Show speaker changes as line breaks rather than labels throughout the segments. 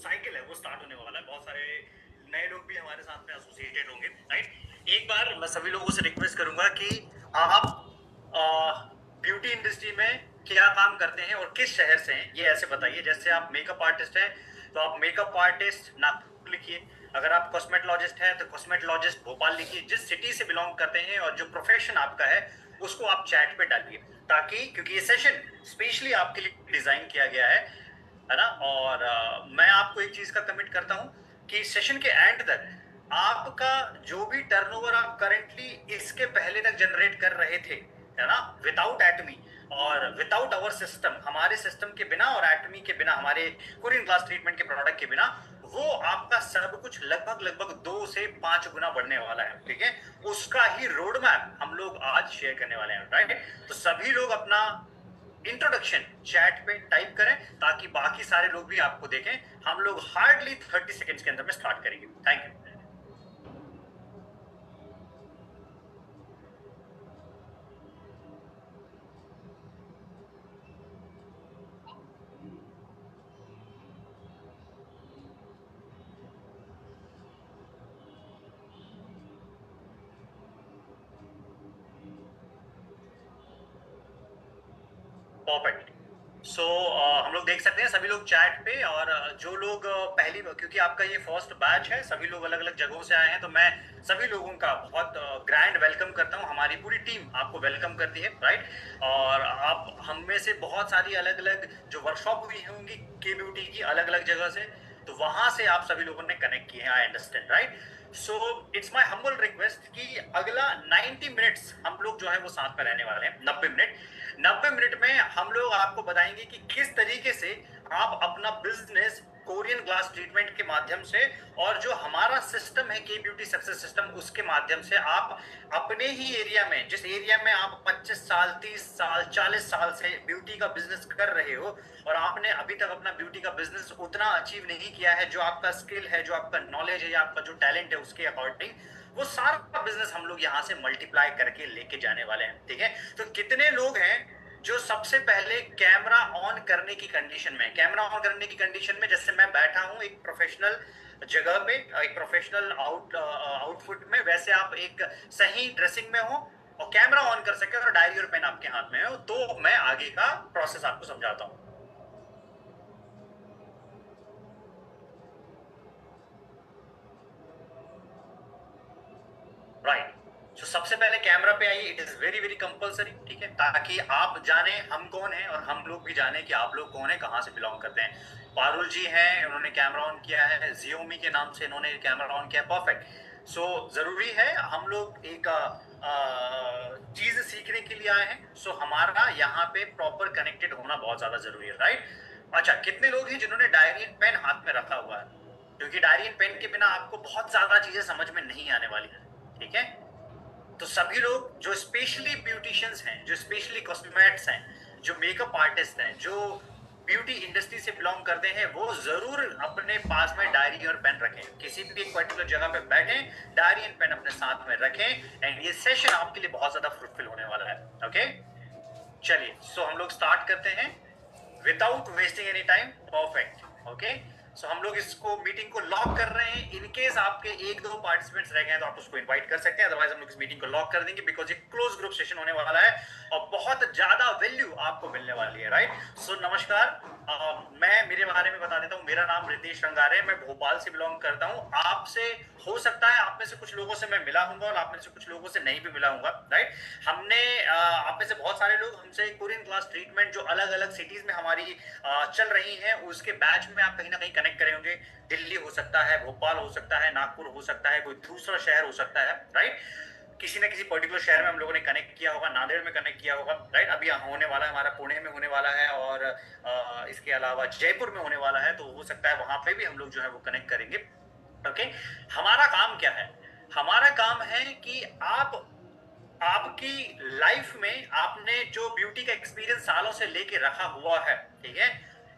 Cycle है वो start होने वाला है। बहुत सारे नए लोग भी हमारे साथ में एसोसिएटेड होंगे, राइट। एक बार मैं सभी लोगों से रिक्वेस्ट करूंगा कि आप ब्यूटी इंडस्ट्री में क्या काम करते हैं और किस शहर से हैं, ये ऐसे बताइए। जैसे आप मेकअप आर्टिस्ट हैं तो आप मेकअप आर्टिस्ट नागपुर लिखिए। अगर आप कॉस्मेटोलॉजिस्ट हैं तो कॉस्मेटोलॉजिस्ट भोपाल लिखिए। जिस सिटी से बिलोंग करते हैं और जो प्रोफेशन आपका है उसको आप चैट पे डालिए, ताकि क्योंकि ये सेशन स्पेशली आपके लिए डिजाइन किया गया है ना। और मैं आपको एक चीज का कमिट करता हूं कि सेशन के एंड तक आपका जो भी टर्नओवर आप करेंटली इसके पहले तक जनरेट कर रहे थे, है ना, विदाउट एटमी और विदाउट आवर सिस्टम, हमारे सिस्टम के बिना और एटमी के बिना, हमारे कोरियन ग्लास ट्रीटमेंट के प्रोडक्ट के बिना, वो आपका सब कुछ लगभग लगभग 2 से 5 गुना बढ़ने वाला है, ठीक है। उसका ही रोड मैप हम लोग आज शेयर करने वाले हैं, राइट। तो सभी लोग अपना इंट्रोडक्शन चैट पे टाइप करें ताकि बाकी सारे लोग भी आपको देखें। हम लोग हार्डली 30 सेकेंड्स के अंदर में स्टार्ट करेंगे। Thank you. परफेक्ट। सो हम लोग देख सकते हैं सभी लोग चैट पे। और जो लोग पहली, क्योंकि आपका ये फर्स्ट बैच है, सभी लोग अलग अलग जगहों से आए हैं, तो मैं सभी लोगों का बहुत ग्रैंड वेलकम करता हूं। हमारी पूरी टीम आपको वेलकम करती है, राइट। और आप हम में से बहुत सारी अलग अलग जो वर्कशॉप हुई होंगी के ब्यूटी की अलग अलग जगह से, तो वहां से आप सभी लोगों ने कनेक्ट किए हैं, I understand, right. So it's my humble request कि अगला 90 मिनट्स हम लोग जो है वो साथ में रहने वाले हैं। 90 मिनट, 90 मिनट में हम लोग आपको बताएंगे कि किस तरीके से आप अपना बिजनेस कोरियन ग्लास ट्रीटमेंट के माध्यम से और जो हमारा सिस्टम है के ब्यूटी सक्सेस सिस्टम, उसके माध्यम से आप अपने ही एरिया में, जिस एरिया में आप 25 साल, 30 साल, 40 साल से ब्यूटी का बिजनेस कर रहे हो और आपने अभी तक अपना ब्यूटी का बिजनेस उतना अचीव नहीं किया है, जो आपका स्किल है, जो आपका नॉलेज है या आपका जो टैलेंट है उसके अकॉर्डिंग, वो सारा बिजनेस हम लोग यहाँ से मल्टीप्लाई करके लेके जाने वाले हैं, ठीक है। तो कितने लोग हैं जो सबसे पहले कैमरा ऑन करने की कंडीशन में, कैमरा ऑन करने की कंडीशन में, जैसे मैं बैठा हूं एक प्रोफेशनल जगह पे, एक प्रोफेशनल आउटफिट में, वैसे आप एक सही ड्रेसिंग में हो और कैमरा ऑन कर सके और डायरी और पेन आपके हाथ में हो, तो मैं आगे का प्रोसेस आपको समझाता हूं। राइट। तो सबसे पहले कैमरा पे आइए, it is very very compulsory, ठीक है, ताकि आप जाने हम कौन हैं और हम लोग भी जाने कि आप लोग कौन है, कहां से बिलोंग करते हैं। पारुल जी हैं, उन्होंने कैमरा ऑन किया है, जियोमी के नाम से इन्होंने कैमरा ऑन किया, परफेक्ट। सो जरूरी है, हम लोग एक चीज सीखने के लिए आए हैं, सो हमारा यहाँ पे प्रॉपर कनेक्टेड होना बहुत ज्यादा जरूरी है, राइट। अच्छा, कितने लोग हैं जिन्होंने डायरी एंड पेन हाथ में रखा हुआ है, क्योंकि डायरी एंड पेन के बिना आपको बहुत ज्यादा चीजें समझ में नहीं आने वाली है, ठीक है। तो सभी लोग जो स्पेशली ब्यूटिशियंस हैं, जो स्पेशली कॉस्मेट्स हैं, जो मेकअप आर्टिस्ट हैं, जो ब्यूटी इंडस्ट्री से बिलोंग करते हैं, वो जरूर अपने पास में डायरी और पेन रखें। किसी भी एक पर्टिकुलर जगह पे बैठें, डायरी एंड पेन अपने साथ में रखें, एंड ये सेशन आपके लिए बहुत ज्यादा फ्रूटफुल होने वाला है, ओके। चलिए, सो हम लोग स्टार्ट करते हैं without wasting any time, perfect, okay. So हम लोग इसको मीटिंग को लॉक कर रहे हैं। इन केस आपके एक दो पार्टिसिपेंट्स रह गए हैं तो आप उसको इनवाइट कर सकते हैं, अदरवाइज हम लोग इस मीटिंग को लॉक कर देंगे, बिकॉज ये क्लोज ग्रुप सेशन होने वाला है और बहुत ज्यादा वैल्यू आपको मिलने वाली है, राइट। सो नमस्कार, मैं मेरे बारे में बता देता हूँ। मेरा नाम रितेश रंगारे है, मैं भोपाल से बिलोंग करता हूँ। आपसे हो सकता है आप में से कुछ लोगों से मैं मिला हूँ और आप में से कुछ लोगों से नहीं भी मिला हूँ, राइट। हमने आप में से बहुत सारे लोग हमसे कोरियन क्लास ट्रीटमेंट जो अलग अलग सिटीज में हमारी चल रही है उसके बैच में आप कहीं ना कहीं कनेक्ट करे होंगे। दिल्ली हो सकता है, भोपाल हो सकता है, नागपुर हो सकता है, कोई दूसरा शहर हो सकता है, राइट। किसी ना किसी पर्टिकुलर शहर में हम लोगों ने कनेक्ट किया होगा, नांदेड़ में कनेक्ट किया होगा, राइट। अभी होने वाला है हमारा पुणे में होने वाला है, और इसके अलावा जयपुर में होने वाला है, तो हो सकता है वहां पे भी हम लोग जो है वो कनेक्ट करेंगे, ओके। हमारा काम क्या है? हमारा काम है कि आपकी लाइफ में आपने जो ब्यूटी का एक्सपीरियंस सालों से लेके रखा हुआ है, ठीक है,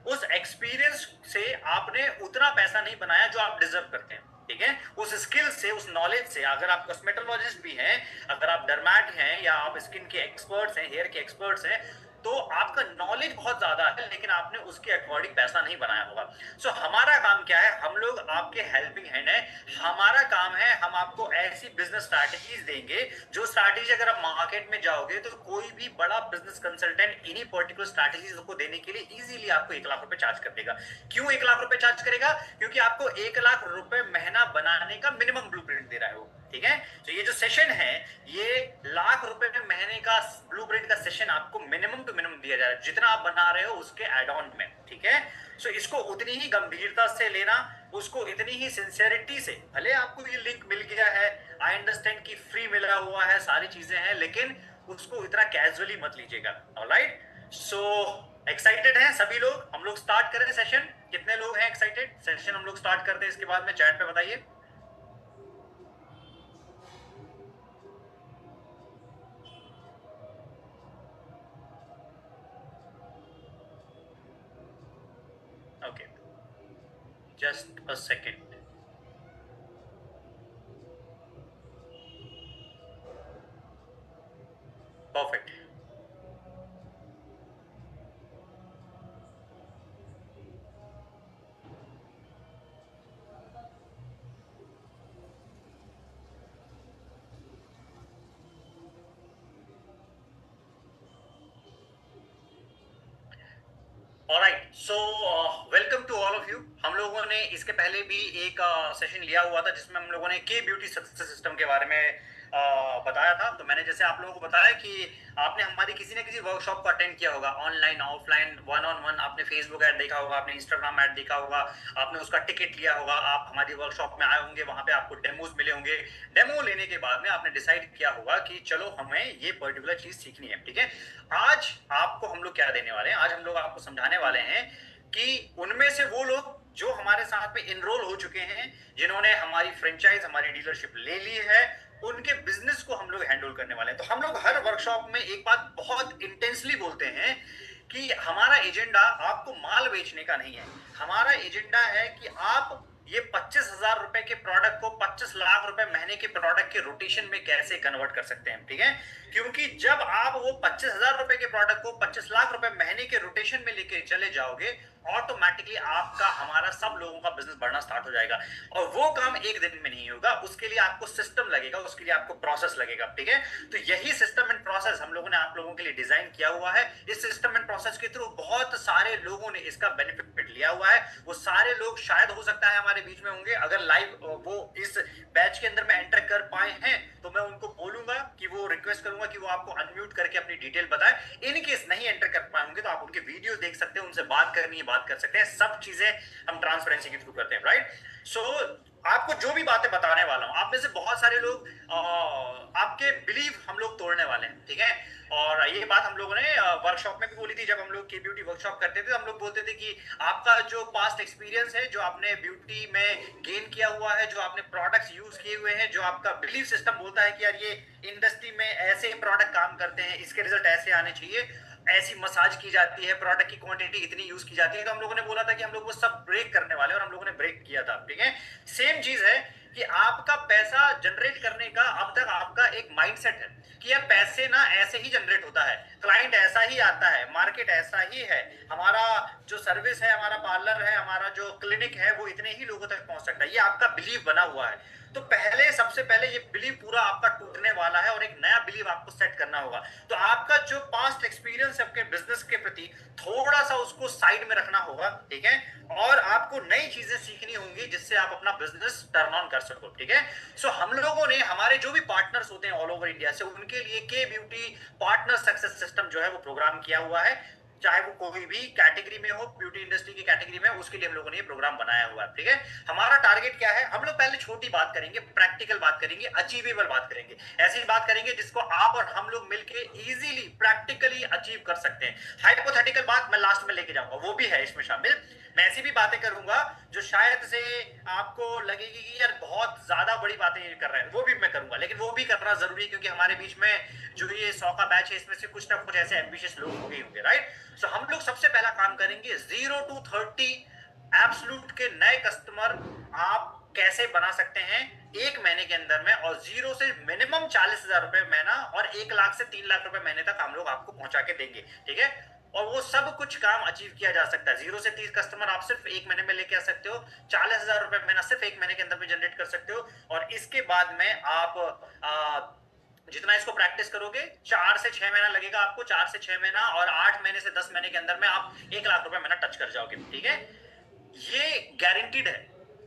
उस एक्सपीरियंस से आपने उतना पैसा नहीं बनाया जो आप डिजर्व करते हैं, ठीक है। उस स्किल से, उस नॉलेज से, अगर आप कॉस्मेटोलॉजिस्ट भी हैं, अगर आप डर्मैट हैं, या आप स्किन के एक्सपर्ट्स हैं, हेयर के एक्सपर्ट्स हैं, तो आपका नॉलेज बहुत ज्यादा है लेकिन आपने उसके अकॉर्डिंग पैसा नहीं बनाया होगा। सो हमारा काम क्या है, हम लोग आपके हेल्पिंग हैंड है। हमारा काम है, हम आपको ऐसी बिजनेस स्ट्रैटेजीज देंगे जो स्ट्रैटेजी अगर आप मार्केट में जाओगे तो कोई भी बड़ा बिजनेस कंसल्टेंट इन्हीं पर्टिकुलर स्ट्रैटेजीज को देने के लिए इजीली आपको 1 लाख रुपए चार्ज कर देगा। क्यों 1 लाख रुपए चार्ज करेगा? क्योंकि आपको 1 लाख रुपए महीना बनाने का मिनिमम ब्लूप्रिंट दे रहा है वो। ठीक है, तो ये जो सेशन है ये 1 लाख रुपए में महीने का ब्लूप्रिंट का सेशन आपको मिनिमम टू मिनिमम दिया जा रहा है जितना आप बना रहे हो उसके एड ऑन में। ठीक है, सो इसको उतनी ही गंभीरता से लेना, उसको इतनी ही सिंसियरिटी से, भले आपको ये लिंक मिल गया है, आई अंडरस्टैंड कि फ्री मिला हुआ है, सारी चीजें हैं, लेकिन उसको इतना कैजुअली मत लीजिएगा। ऑलराइट, सो एक्साइटेड हैं सभी लोग? हम लोग स्टार्ट करें सेशन? कितने लोग हैं एक्साइटेड? सेशन हम लोग स्टार्ट करते हैं, इसके बाद में चैट पे बताइए। Okay, just a second. Perfect. Alright, so welcome to all of you. हम लोगों ने इसके पहले भी एक सेशन लिया हुआ था जिसमें हम लोगों ने के ब्यूटी सक्सेस सिस्टम के बारे में बताया था। तो मैंने जैसे आप लोगों को बताया कि आपने हमारी किसी न किसी वर्कशॉप को अटेंड किया होगा, online offline one on one. आपने फेसबुक ऐड देखा होगा, आपने इंस्टाग्राम ऐड देखा होगा, आपने उसका टिकट लिया होगा, आप हमारी वर्कशॉप में आए होंगे, वहां पे आपको डेमोज मिले होंगे। डेमो लेने के बाद में आपने डिसाइड किया होगा कि चलो हमें ये पर्टिकुलर चीज सीखनी है। ठीक है, आज आपको हम लोग क्या देने वाले हैं, आज हम लोग आपको समझाने वाले हैं कि उनमें से वो लोग जो हमारे साथ में इनरोल हो चुके हैं, जिन्होंने हमारी फ्रेंचाइज, हमारी डीलरशिप ले ली है, उनके बिजनेस को हम लोग हैंडल करने वाले हैं। तो हम लोग हर वर्कशॉप में एक बात बहुत इंटेंसली बोलते हैं कि हमारा एजेंडा आपको माल बेचने का नहीं है। हमारा एजेंडा है कि आप ये 25,000 रुपए के प्रोडक्ट को 25 लाख रुपए महीने के प्रोडक्ट के रोटेशन में कैसे कन्वर्ट कर सकते हैं। ठीक है, क्योंकि जब आप वो 25,000 रुपए के प्रोडक्ट को 25 लाख रुपए महीने के रोटेशन में लेके चले जाओगे, ऑटोमेटिकली आपका, हमारा, सब लोगों का बिजनेस बढ़ना स्टार्ट हो जाएगा। और वो काम एक दिन में नहीं होगा, उसके लिए आपको सिस्टम लगेगा, उसके लिए आपको प्रोसेस लगेगा। ठीक है, तो यही सिस्टम एंड प्रोसेस हम लोगों ने आप लोगों के लिए डिजाइन किया हुआ है। इस सिस्टम एंड प्रोसेस के थ्रू बहुत सारे लोगों ने इसका बेनिफिट लिया हुआ है। वो सारे लोग शायद हो सकता है हमारे बीच में होंगे, अगर लाइव वो इस बैच के अंदर में एंटर कर पाए हैं तो मैं उनको बोलूंगा कि वो रिक्वेस्ट करूंगा कि वो आपको अनम्यूट करके अपनी डिटेल बताएं। इन केस नहीं एंटर कर पाएंगे तो आप उनके वीडियो देख सकते हैं, उनसे बात करनी है बात कर सकते हैं। सब चीजें हम ट्रांसपेरेंसी के थ्रू करते हैं। राइट, सो आपको जो भी बातें बताने वाला हूं, आप में से बहुत सारे लोग आपके बिलीव हम लोग तोड़ने वाले हैं। ठीक है, और ये बात हम लोगों ने वर्कशॉप में भी बोली थी। जब हम लोग के ब्यूटी वर्कशॉप करते थे तो हम लोग बोलते थे कि आपका जो पास्ट एक्सपीरियंस है, जो आपने ब्यूटी में गेन किया हुआ है, जो आपने प्रोडक्ट्स यूज किए हुए हैं, जो आपका बिलीफ सिस्टम बोलता है कि यार ये इंडस्ट्री में ऐसे प्रोडक्ट काम करते हैं, इसके रिजल्ट ऐसे आने चाहिए, ऐसी मसाज की जाती है, प्रोडक्ट की क्वांटिटी इतनी यूज की जाती है, तो हम लोगों ने बोला था कि हम लोग वो सब ब्रेक करने वाले हैं और हम लोगों ने ब्रेक किया था। ठीक है, सेम चीज है कि आपका पैसा जनरेट करने का अब तक आपका एक माइंडसेट है कि यार पैसे ना ऐसे ही जनरेट होता है, क्लाइंट ऐसा ही आता है, मार्केट ऐसा ही है, हमारा जो सर्विस है, हमारा पार्लर है, हमारा जो क्लिनिक है, वो इतने ही लोगों तक पहुंच सकता है। ये आपका बिलीव बना हुआ है। तो पहले, सबसे पहले ये बिलीव पूरा आपका टूटने वाला है और एक नया बिलीव आपको सेट करना होगा। तो आपका जो पास्ट एक्सपीरियंस है आपके बिजनेस के प्रति, थोड़ा सा उसको साइड में रखना होगा। ठीक है, और आपको नई चीजें सीखनी होंगी जिससे आप अपना बिजनेस टर्न ऑन कर सको। ठीक है, सो हम लोगों ने, हमारे जो भी पार्टनर्स होते हैं ऑल ओवर इंडिया से, उनके लिए के ब्यूटी पार्टनर सक्सेस सिस्टम जो है वो प्रोग्राम किया हुआ है। चाहे वो कोई भी कैटेगरी में हो, ब्यूटी इंडस्ट्री की कैटेगरी में, उसके लिए हम लोगों ने ये प्रोग्राम बनाया हुआ है। ठीक है, हमारा टारगेट क्या है? हम लोग पहले छोटी बात करेंगे, प्रैक्टिकल बात करेंगे, अचीवेबल बात करेंगे, ऐसी बात करेंगे जिसको आप और हम लोग मिलके इजीली प्रैक्टिकली अचीव कर सकते हैं। हाइपोथेटिकल बात मैं लास्ट में लेके जाऊंगा, वो भी है इसमें शामिल। मैं ऐसी भी बातें करूंगा जो शायद से आपको लगेगी कि यार बहुत ज्यादा बड़ी बातें ये कर रहे हैं, वो भी मैं करूंगा, लेकिन वो भी करना जरूरी है क्योंकि हमारे बीच में जो ये 100 का बैच है, इसमें से कुछ ना कुछ ऐसे एम्बिशियस लोग हो गए होंगे। राइट, सो हम लोग सबसे पहला काम करेंगे 0 to 30 एब्सोल्यूट के नए कस्टमर आप कैसे बना सकते हैं 1 महीने के अंदर में, और 0 से मिनिमम 40,000 रुपए महीना और 1 लाख से 3 लाख रुपए महीने तक हम लोग आपको पहुंचा के देंगे, ठीक है। और वो सब कुछ काम अचीव किया जा सकता है। 0 से 30 कस्टमर आप सिर्फ 1 महीने में लेके आ सकते हो, 40,000 रुपए महीना सिर्फ 1 महीने के अंदर में जनरेट कर सकते हो। और इसके बाद में आप जितना इसको प्रैक्टिस करोगे, 4 से 6 महीना लगेगा आपको, 4 से 6 महीना, और 8 महीने से 10 महीने के अंदर में आप 1 लाख रुपए महीना टच कर जाओगे, ठीक है। ये गारंटीड है।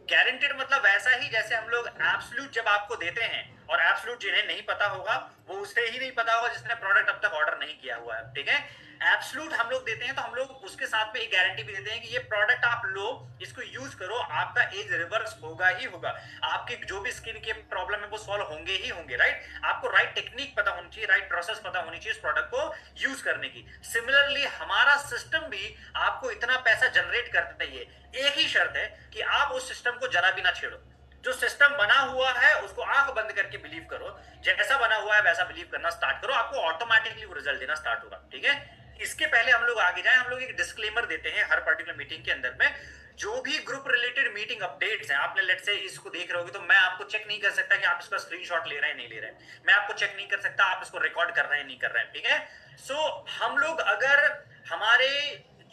गारंटीड मतलब ऐसा ही जैसे हम लोग एब्सोल्यूट जब आपको देते हैं, और एब्सोल्यूट जिन्हें नहीं पता होगा वो उसे ही नहीं पता होगा जिसने प्रोडक्ट अब तक ऑर्डर नहीं किया हुआ है, ठीक है। एब्सोल्यूट हम लोग देते हैं तो हम लोग उसके साथ में एक गारंटी भी देते हैं कि ये प्रोडक्ट आप लो, इसको यूज करो, आपका एज रिवर्स होगा ही होगा, आपके जो भी स्किन के प्रॉब्लम है वो सॉल्व होंगे ही होंगे, राइट। आपको राइट टेक्निक पता होनी चाहिए, राइट प्रोसेस पता होनी चाहिए इस प्रोडक्ट को यूज करने की। सिमिलरली हमारा सिस्टम भी आपको इतना पैसा जनरेट करता ही है। एक ही शर्त है कि आप उस सिस्टम को जरा भी ना छेड़ो। जो सिस्टम बना हुआ है उसको आंख बंद करके बिलीव करो, जैसा बना हुआ है वैसा बिलीव करना स्टार्ट करो, आपको ऑटोमेटिकली वो रिजल्ट देना स्टार्ट होगा, ठीक है। इसके पहले हम लोग आगे जाएं, हम लोग एक डिस्क्लेमर देते हैं हर पर्टिकुलर मीटिंग के अंदर में। जो भी ग्रुप रिलेटेड मीटिंग अपडेट्स हैं, आपने लेट से इसको देख रहे होगे तो मैं आपको चेक नहीं कर सकता कि आप इसका स्क्रीनशॉट ले रहे हैं नहीं ले रहे हैं, मैं आपको चेक नहीं कर सकता आप इसको रिकॉर्ड कर रहे हैं नहीं कर रहे हैं, ठीक है। सो हम लोग अगर हमारे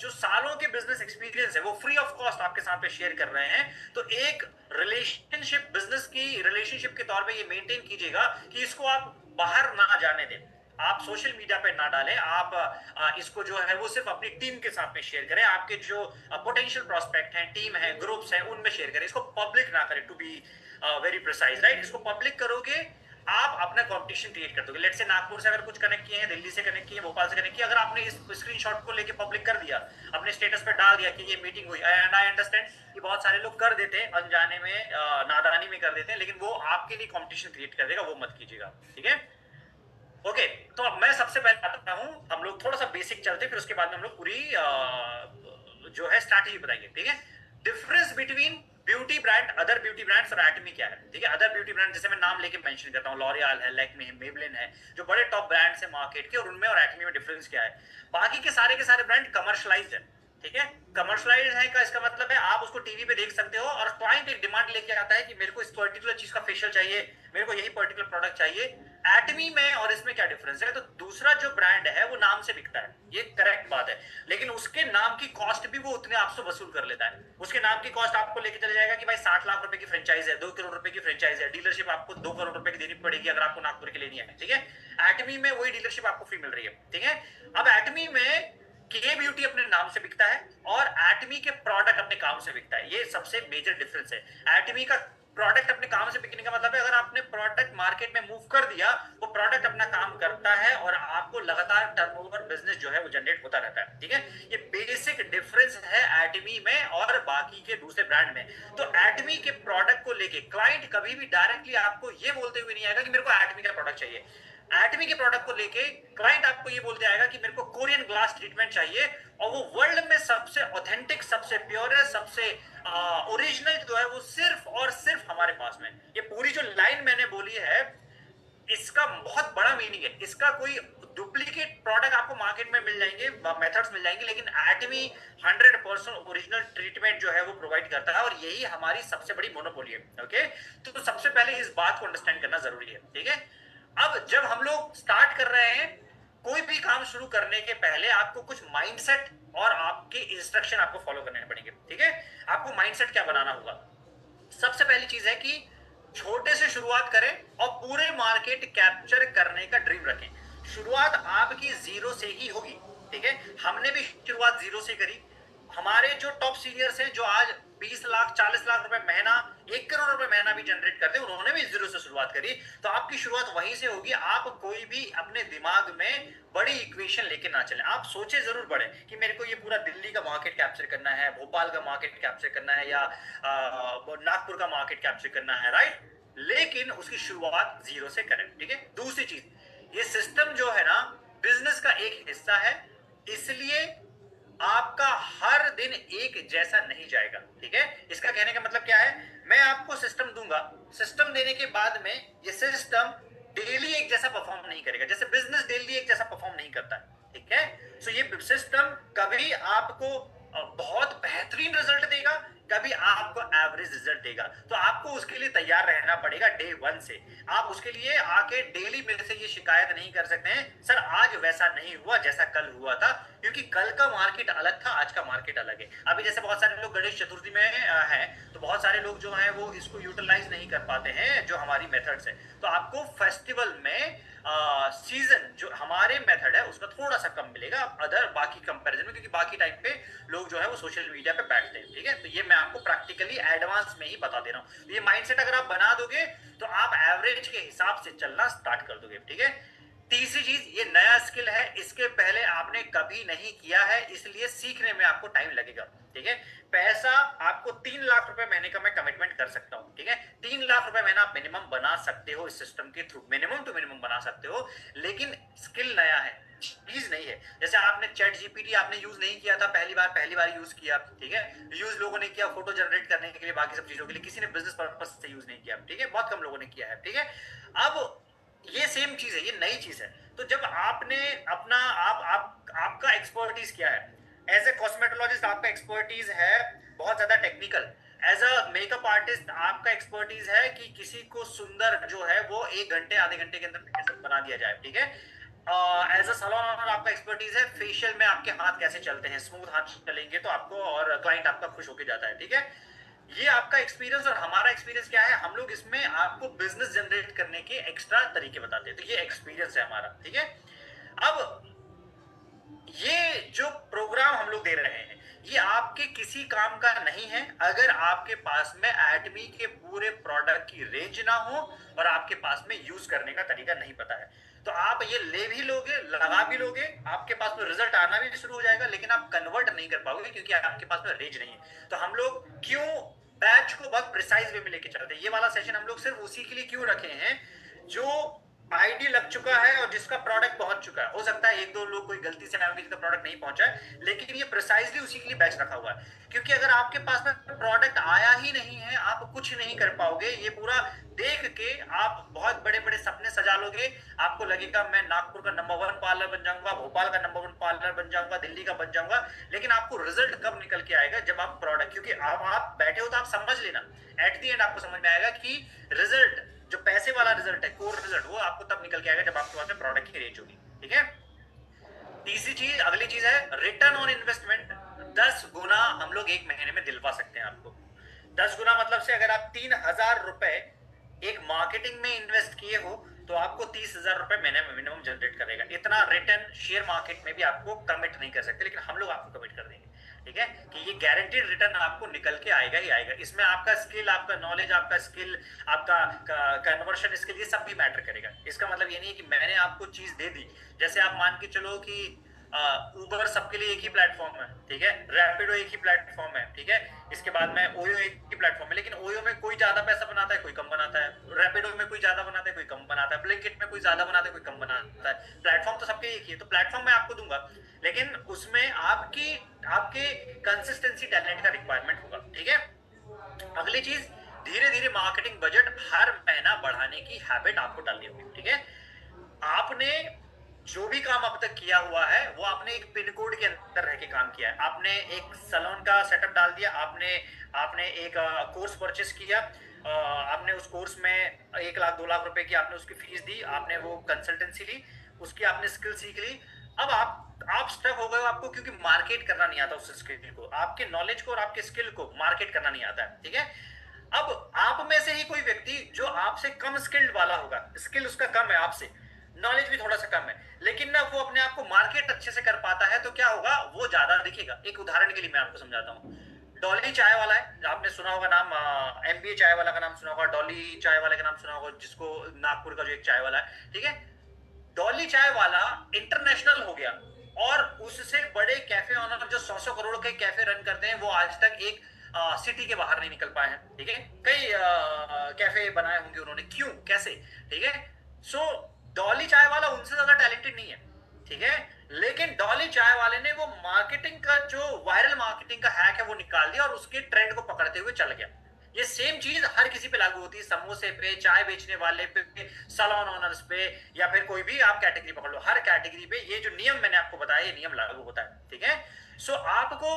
जो सालों के बिजनेस एक्सपीरियंस है वो फ्री ऑफ कॉस्ट आपके साथ पे शेयर कर रहे हैं, तो एक रिलेशनशिप, बिजनेस की रिलेशनशिप के तौर पे ये मेंटेन कीजिएगा कि इसको आप बाहर ना जाने दें, आप सोशल मीडिया पे ना डालें, आप इसको जो है वो सिर्फ अपनी टीम के साथ में शेयर करें, आपके जो पोटेंशियल प्रोस्पेक्ट हैं, टीम है, ग्रुप्स हैं, उनमें शेयर करें, इसको पब्लिक ना करें, to be very precise, right. इसको पब्लिक करोगे आप अपना कंपटीशन क्रिएट कर दोगे। लेट्स से नागपुर से अगर कुछ कनेक्ट किए हैं, दिल्ली से कनेक्ट किए हैं, भोपाल से कनेक्ट किया, अगर आपने इस स्क्रीनशॉट को लेके पब्लिक कर दिया, अपने स्टेटस पे डाल दिया कि ये मीटिंग हुई, एंड आई अंडरस्टैंड कि बहुत सारे लोग कर देते हैं अनजाने में, नादानी में कर देते हैं, लेकिन वो आपके लिए कंपटीशन क्रिएट कर देगा, वो मत कीजिएगा, ठीक है। ओके, तो अब मैं सबसे पहले आता हूं, हम लोग थोड़ा सा बेसिक चलते, फिर उसके बाद में हम लोग पूरी जो है स्ट्रैटेजी बताएंगे, ठीक है। Difference between beauty brand, other beauty brands और एटमी क्या है, ठीक है। अदर ब्यूटी ब्रांड जैसे मैं नाम लेके मेंशन करता हूं, लॉरियल है, लैक्मे है, मेबलिन है, जो बड़े टॉप ब्रांड्स है मार्केट के, और उनमें और एटमी में डिफरेंस क्या है। बाकी के सारे ब्रांड कमर्शलाइज्ड है, ठीक है। कमर्शलाइज है का इसका मतलब है आप उसको टीवी पे देख सकते हो, और क्लाइंट एक डिमांड लेके आता है कि मेरे को इस पर्टिकुलर चीज का फेशियल चाहिए, मेरे को यही पर्टिकुलर प्रोडक्ट चाहिए। एटमी में और इसमें क्या डिफरेंस है, तो दूसरा जो ब्रांड है वो नाम से बिकता है, ये करेक्ट बात है, लेकिन उसके नाम की कॉस्ट भी वो उतने आपसे वसूल कर लेता है। उसके नाम की कॉस्ट आपको लेके चले जाएगा कि भाई 60 लाख रुपए की फ्रेंचाइज है, 2 करोड़ रुपए की फ्रेंचाइज है, डीलरशिप आपको 2 करोड़ रुपए की देनी पड़ेगी अगर आपको नागपुर की लेनी है, ठीक है। एटमी में वही डीलरशिप आपको फ्री मिल रही है, ठीक है। अब एटमी में के ब्यूटी अपने नाम से बिकता है और एटमी के प्रोडक्ट अपने काम से बिकता है, ये सबसे मेजर डिफरेंस है। एटमी का प्रोडक्ट अपने काम से बिकने का मतलब है अगर आपने प्रोडक्ट मार्केट में मूव कर दिया, वो प्रोडक्ट अपना काम करता है और आपको लगातार टर्नओवर बिजनेस जो है वो जनरेट होता रहता है, ठीक है। ये बेसिक डिफरेंस है एटमी में और बाकी के दूसरे ब्रांड में। तो एटमी के प्रोडक्ट को लेके क्लाइंट कभी भी डायरेक्टली आपको ये बोलते हुए नहीं आएगा कि मेरे को एटमी का प्रोडक्ट चाहिए। एटमी के प्रोडक्ट को लेके क्लाइंट आपको ये बोलते आएगा कि मेरे को कोरियन ग्लास ट्रीटमेंट चाहिए, और वो वर्ल्ड में सबसे ऑथेंटिक, सबसे प्योर, सबसे ओरिजिनल जो है वो सिर्फ और सिर्फ हमारे पास में। ये पूरी जो लाइन मैंने बोली है इसका बहुत बड़ा मीनिंग है, इसका कोई डुप्लीकेट प्रोडक्ट आपको मार्केट में मिल जाएंगे, मेथड्स मिल जाएंगे, लेकिन एटमी 100% ओरिजिनल ट्रीटमेंट जो है वो प्रोवाइड करता है, और यही हमारी सबसे बड़ी मोनोपोली है, ओके। तो सबसे पहले इस बात को अंडरस्टैंड करना जरूरी है, ठीक है। अब जब हम लोग स्टार्ट कर रहे हैं कोई भी काम शुरू करने के पहले आपको कुछ माइंडसेट और आपके इंस्ट्रक्शन आपको फॉलो करने पड़ेंगे, ठीक है। आपको माइंडसेट क्या बनाना होगा, सबसे पहली चीज है कि छोटे से शुरुआत करें और पूरे मार्केट कैप्चर करने का ड्रीम रखें। शुरुआत आपकी 0 से ही होगी, ठीक है। हमने भी शुरुआत 0 से करी, हमारे जो टॉप सीनियर्स हैं जो आज 20 लाख 40 लाख रुपए महीना, 1 करोड़ रुपए महीना भी जनरेट करते हैं, उन्होंने भी 0 से शुरुआत करी। तो आपकी शुरुआत वहीं से होगी। आप कोई भी अपने दिमाग में बड़ी इक्वेशन लेके ना चलें, आप सोचे जरूर बड़े कि मेरे को ये पूरा दिल्ली का मार्केट कैप्चर करना है, भोपाल का मार्केट कैप्चर करना है, या नागपुर का मार्केट कैप्चर करना है, राइट। लेकिन उसकी शुरुआत 0 से करें, ठीक है। दूसरी चीज, ये सिस्टम जो है ना बिजनेस का एक हिस्सा है, इसलिए आपका हर दिन एक जैसा नहीं जाएगा, ठीक है। इसका कहने का मतलब क्या है, मैं आपको सिस्टम दूंगा, सिस्टम देने के बाद में ये सिस्टम डेली एक जैसा परफॉर्म नहीं करेगा, जैसे बिजनेस डेली एक जैसा परफॉर्म नहीं करता है, ठीक है। सो ये सिस्टम कभी आपको बहुत बेहतरीन रिजल्ट देगा, कभी आपको एवरेज रिजल्ट देगा। तो आपको लिए तैयार रहना पड़ेगा डे वन से। आप उसके लिए आके डेली मेरे से ये शिकायत नहीं कर सकते हैं सर आज वैसा नहीं हुआ जैसा कल हुआ था, क्योंकि कल का मार्केट अलग था, आज का मार्केट अलग है। अभी जैसे बहुत सारे लोग गणेश चतुर्थी में है, तो बहुत सारे लोग जो है वो इसको यूटिलाइज नहीं कर पाते हैं जो हमारी मेथड्स है। तो आपको फेस्टिवल में सीजन जो हमारे मेथड है उसका थोड़ा सा कम मिलेगा अदर बाकी कंपैरिजन में, क्योंकि बाकी टाइम पे लोग जो है वो सोशल मीडिया पे बैठते हैं। ठीक है, तो ये मैं आपको प्रैक्टिकली एडवांस में ही बता दे रहा हूँ। तो ये माइंडसेट अगर आप बना दोगे तो आप एवरेज के हिसाब से चलना स्टार्ट कर दोगे। ठीक है, तीसरी चीज, ये नया स्किल है, इसके पहले आपने कभी नहीं किया है, इसलिए सीखने में आपको टाइम लगेगा। ठीक है, पैसा आपको 3 लाख रुपए महीने का मैं कमिटमेंट कर सकता हूं। ठीक है, 3 लाख रुपए महीना आप मिनिमम बना सकते हो इस सिस्टम के थ्रू, मिनिमम टू मिनिमम बना सकते हो, लेकिन स्किल नया है, चीज नहीं है। जैसे आपने चैट जीपीटी आपने यूज नहीं किया था, पहली बार यूज किया। ठीक है, यूज लोगों ने किया फोटो जनरेट करने के लिए, बाकी सब चीजों के लिए, किसी ने बिजनेस पर्पस से यूज नहीं किया। ठीक है, बहुत कम लोगों ने किया है। ठीक है, अब ये सेम चीज है, ये नई चीज है। तो जब आपने अपना आपका एक्सपर्टीज क्या है, एज ए कॉस्मेटोलॉजिस्ट आपका एक्सपर्टीज है बहुत ज्यादा technical, as a makeup artist आपका एक्सपर्टीज है कि किसी को सुंदर जो है वो 1 घंटे आधे घंटे के अंदर कैसे बना दिया जाए। ठीक है, एज अ सैलून ओनर आपका एक्सपर्टीज है फेशियल में आपके हाथ कैसे चलते हैं, स्मूथ हाथ चलेंगे तो आपको और क्लाइंट आपका खुश होके जाता है। ठीक है, ये आपका एक्सपीरियंस और हमारा एक्सपीरियंस क्या है, हम लोग इसमें आपको बिजनेस जनरेट करने के एक्स्ट्रा तरीके बताते हैं। तो ये एक्सपीरियंस है हमारा। ठीक है, अब ये जो प्रोग्राम हम लोग दे रहे हैं ये आपके किसी काम का नहीं है अगर आपके पास में एटमी के पूरे प्रोडक्ट की रेंज ना हो और आपके पास में यूज करने का तरीका नहीं पता है। तो आप ये ले भी लोगे, लगा भी लोगे, आपके पास में रिजल्ट आना भी शुरू हो जाएगा, लेकिन आप कन्वर्ट नहीं कर पाओगे क्योंकि आपके पास में रेंज नहीं है। तो हम लोग क्यों बैच को बहुत प्रिसाइज वे में लेके चलते हैं, ये वाला सेशन हम लोग सिर्फ उसी के लिए क्यों रखे हैं जो आईडी लग चुका है और जिसका प्रोडक्ट पहुंच चुका है। हो सकता है एक दो लोग कोई गलती से आएंगे जिसका प्रोडक्ट नहीं पहुंचा है, लेकिन ये प्रिसाइजली उसी के लिए बैच रखा हुआ है। क्योंकि अगर आपके पास में प्रोडक्ट आया ही नहीं है आप कुछ नहीं कर पाओगे। ये पूरा देख के आप बहुत बड़े बड़े सपने सजा लोगे, आपको लगेगा मैं नागपुर का नंबर 1 पार्लर बन जाऊंगा, भोपाल का नंबर 1 पार्लर बन जाऊंगा, दिल्ली का बन जाऊंगा, लेकिन आपको रिजल्ट कब निकल के आएगा, जब आप प्रोडक्ट, क्योंकि आप बैठे हो तो आप समझ लेना एट द एंड आपको समझ में आएगा कि रिजल्ट जो पैसे वाला रिजल्ट है, कोर रिजल्ट, वो आपको तब निकल के आएगा जब आपके पास में प्रोडक्ट की रेंज होगी। ठीक है, तीसरी चीज, अगली चीज है रिटर्न ऑन इन्वेस्टमेंट। 10 गुना हम लोग एक महीने में दिलवा सकते हैं आपको। 10 गुना मतलब से अगर आप 3,000 रुपए एक मार्केटिंग में इन्वेस्ट किए हो तो आपको 30,000 रुपए महीने में मिनिमम जनरेट करेगा। इतना रिटर्न शेयर मार्केट में भी आपको कमिट नहीं कर सकते, लेकिन हम लोग आपको कमिट कर देंगे। ठीक है, कि ये गारंटीड रिटर्न आपको निकल के आएगा ही आएगा। इसमें आपका स्किल, आपका नॉलेज, आपका स्किल, आपका कन्वर्शन स्किल, ये सब भी मैटर करेगा। इसका मतलब ये नहीं है कि मैंने आपको चीज दे दी, जैसे आप मान के चलो कि उबर सबके लिए एक ही प्लेटफॉर्म है। ठीक है, रैपिडो एक ही प्लेटफॉर्म है। ठीक है, इसके बाद में ओयो एक ही प्लेटफॉर्म है, लेकिन ओयो में कोई ज्यादा पैसा बनाता है कोई कम बनाता है, रैपिडो में कोई ज्यादा बनाता है कोई कम बनाता है, ब्लिंकिट में कोई ज्यादा बनाता है कोई कम बनाता है। प्लेटफॉर्म तो सबके एक ही है, तो प्लेटफॉर्म मैं आपको दूंगा, लेकिन उसमें आपके कंसिस्टेंसी टैलेंट का रिक्वायरमेंट होगा। ठीक है, अगली चीज, धीरे धीरे मार्केटिंग बजट हर महीना बढ़ाने की हैबिट आपको डालनी होगी। ठीक है, आपने जो भी काम अब तक किया हुआ है वो आपने एक पिन कोड के अंदर रह के काम किया है। आपने एक सैलून का सेटअप डाल दिया, आपने एक कोर्स परचेस किया, आपने उस कोर्स में 1 लाख 2 लाख रुपए की आपने उसकी फीस दी, आपने वो कंसल्टेंसी ली, उसकी आपने स्किल सीख ली। अब आप स्टक हो गए हो, आपको क्योंकि मार्केट करना नहीं आता उस स्किल को, आपके नॉलेज को और आपके स्किल को मार्केट करना नहीं आता है। ठीक है, अब आप में से ही कोई व्यक्ति जो आपसे कम स्किल्ड वाला होगा, स्किल उसका कम है आपसे, नॉलेज भी थोड़ा सा कम है, लेकिन ना वो अपने आप को मार्केट अच्छे से कर पाता है, तो क्या होगा, वो ज्यादा दिखेगा। एक उदाहरण के लिए मैं आपको समझाता हूँ। डॉली चाय वाला है, आपने सुना होगा नाम, एमबीए चाय वाला का नाम सुना होगा, डॉली चाय वाले का नाम सुना होगा, जिसको नागपुर का जो एक चाय वाला है। ठीक है, डॉली चाय वाला इंटरनेशनल हो गया और उससे बड़े कैफे ऑनर जो 100 करोड़ के कैफे रन करते हैं वो आज तक एक सिटी के बाहर नहीं निकल पाए हैं। ठीक है, कई कैफे बनाए होंगे उन्होंने, क्यों, कैसे? ठीक है, सो डॉली चाय वाला उनसे ज्यादा टैलेंटेड नहीं है। ठीक है, लेकिन डॉली चाय वाले ने वो मार्केटिंग का जो वायरल मार्केटिंग का हैक है वो निकाल दिया और उसके ट्रेंड को पकड़ते हुए चल गया। ये सेम चीज हर किसी पे लागू होती है, समोसे पे, चाय बेचने वाले पे, सैलून ओनर्स पे, या फिर कोई भी आप कैटेगरी पकड़ लो, हर कैटेगरी पे ये जो नियम मैंने आपको बताया ये नियम लागू होता है। ठीक है, सो आपको